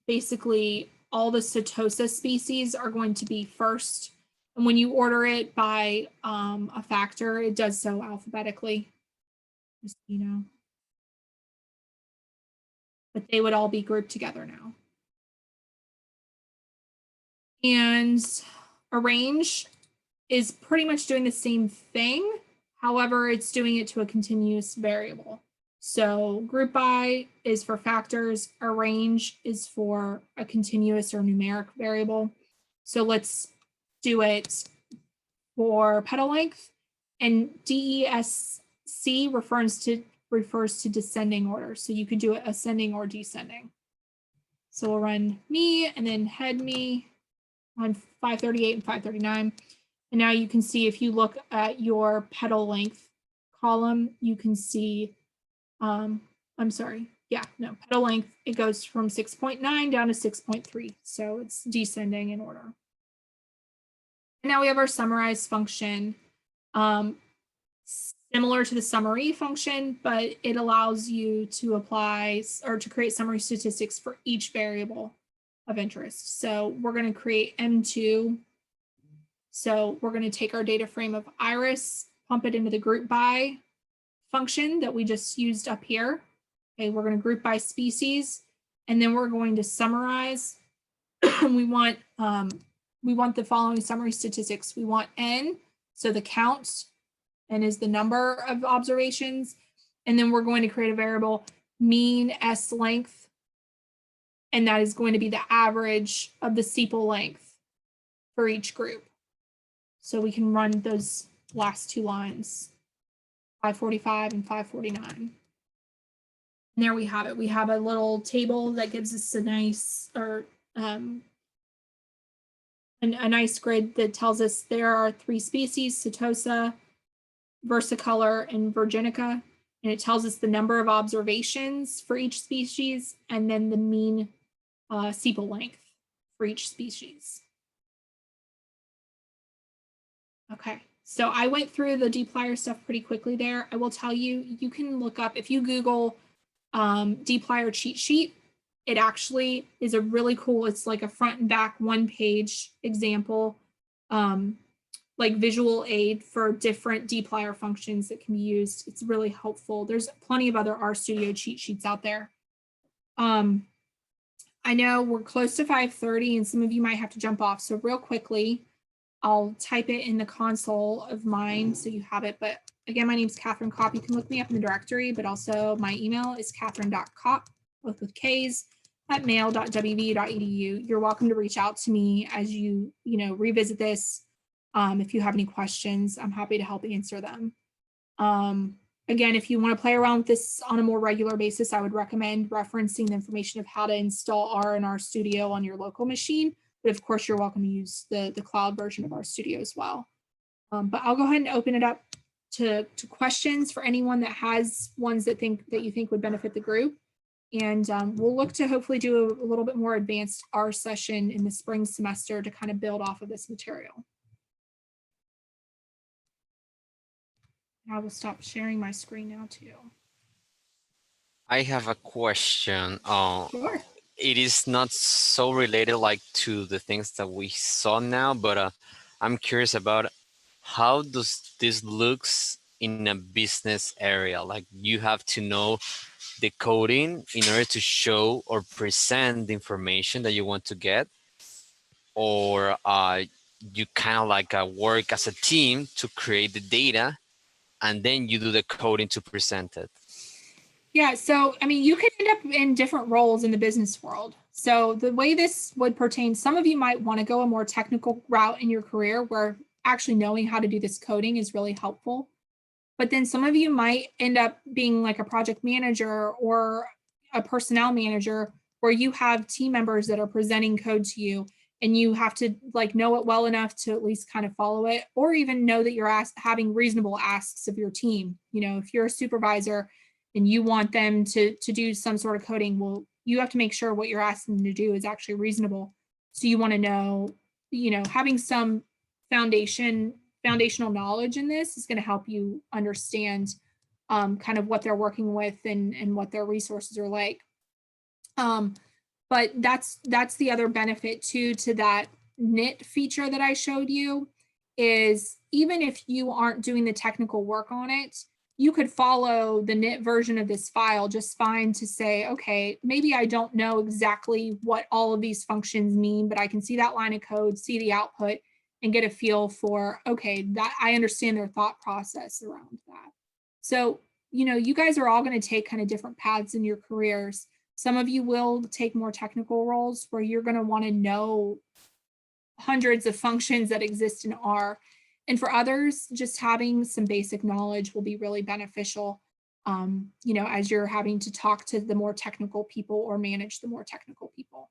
basically all the Setosa species are going to be first. And when you order it by a factor, it does so alphabetically, just so you know. But they would all be grouped together now. And arrange is pretty much doing the same thing. However, it's doing it to a continuous variable. So group by is for factors, arrange is for a continuous or numeric variable. So let's do it for petal length, and DESC refers to descending order. So you could do it ascending or descending. So we'll run me and then head me on 538 and 539. And now you can see, if you look at your petal length column, you can see, petal length, it goes from 6.9 down to 6.3. So it's descending in order. And now we have our summarize function, similar to the summary function, but it allows you to apply or to create summary statistics for each variable of interest. So we're going to create M2. So we're going to take our data frame of iris, pump it into the group by function that we just used up here. Okay, we're going to group by species, and then we're going to summarize. we want the following summary statistics. We want N, so the count, N is the number of observations, and then we're going to create a variable mean S length, and that is going to be the average of the sepal length for each group. So we can run those last two lines, 545 and 549. And there we have it. We have a little table that gives us a nice, or a nice grid that tells us there are 3 species: Setosa, versicolor, and virginica. And it tells us the number of observations for each species, and then the mean sepal length for each species. Okay, so I went through the dplyr stuff pretty quickly there. I will tell you, you can look up, if you Google dplyr cheat sheet, it actually is a really cool, it's like a front and back 1-page example, like visual aid for different dplyr functions that can be used. It's really helpful. There's plenty of other RStudio cheat sheets out there. I know we're close to 5:30 and some of you might have to jump off. So real quickly, I'll type it in the console of mine so you have it. But again, my name is Catherine Kopp. You can look me up in the directory, but also my email is catherine.kopp, both with K's, at mail.wvu.edu. You're welcome to reach out to me as you revisit this. If you have any questions, I'm happy to help answer them. Again, if you want to play around with this on a more regular basis, I would recommend referencing the information of how to install R in RStudio on your local machine. But of course, you're welcome to use the cloud version of RStudio as well. But I'll go ahead and open it up to questions for anyone that has ones that you think would benefit the group. And we'll look to hopefully do a little bit more advanced R session in the spring semester to kind of build off of this material. I will stop sharing my screen now too. I have a question. Sure. It is not so related like to the things that we saw now, but I'm curious about how does this looks in a business area? Like you have to know the coding in order to show or present the information that you want to get, or you kind of like work as a team to create the data and then you do the coding to present it. Yeah, so I mean, you could end up in different roles in the business world. So the way this would pertain, some of you might want to go a more technical route in your career where actually knowing how to do this coding is really helpful. But then some of you might end up being like a project manager or a personnel manager where you have team members that are presenting code to you and you have to like know it well enough to at least kind of follow it, or even know that you're having reasonable asks of your team. If you're a supervisor and you want them to do some sort of coding, well, you have to make sure what you're asking them to do is actually reasonable. So you want to know, having some foundational knowledge in this is going to help you understand kind of what they're working with and what their resources are like. But But that's the other benefit too to that knit feature that I showed you, is even if you aren't doing the technical work on it, you could follow the knit version of this file just fine to say, okay, maybe I don't know exactly what all of these functions mean, but I can see that line of code, see the output, and get a feel for, okay, that I understand their thought process around that. So, you know, you guys are all going to take kind of different paths in your careers. Some of you will take more technical roles where you're going to want to know hundreds of functions that exist in R. And for others, just having some basic knowledge will be really beneficial, you know, as you're having to talk to the more technical people or manage the more technical people.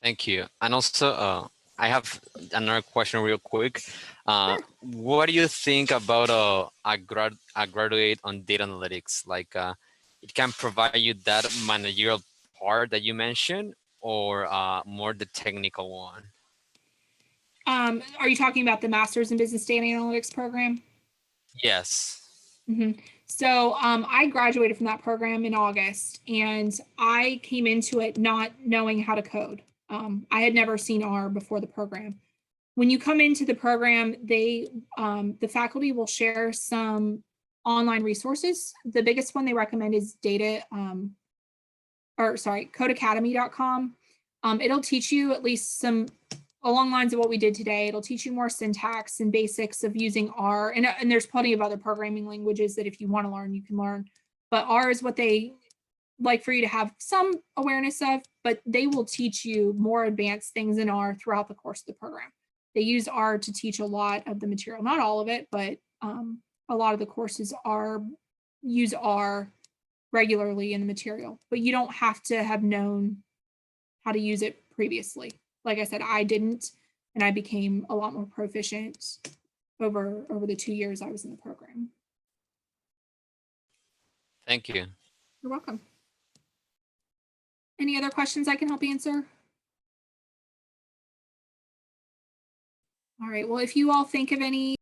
Thank you. And also, I have another question real quick. What do you think about a graduate on data analytics? Like, it can provide you that managerial part that you mentioned, or more the technical one? Are you talking about the Masters in Business Data Analytics program? Yes. So I graduated from that program in August, and I came into it not knowing how to code. I had never seen R before the program. When you come into the program, the faculty will share some online resources. The biggest one they recommend is codeacademy.com. It'll teach you at least some along lines of what we did today. It'll teach you more syntax and basics of using R. And there's plenty of other programming languages that if you want to learn, you can learn. But R is what they like for you to have some awareness of, but they will teach you more advanced things in R throughout the course of the program. They use R to teach a lot of the material, not all of it, but a lot of the courses use R regularly in the material, but you don't have to have known how to use it previously. Like I said, I didn't, and I became a lot more proficient over the 2 years I was in the program. Thank you. You're welcome. Any other questions I can help answer? All right, well, if you all think of any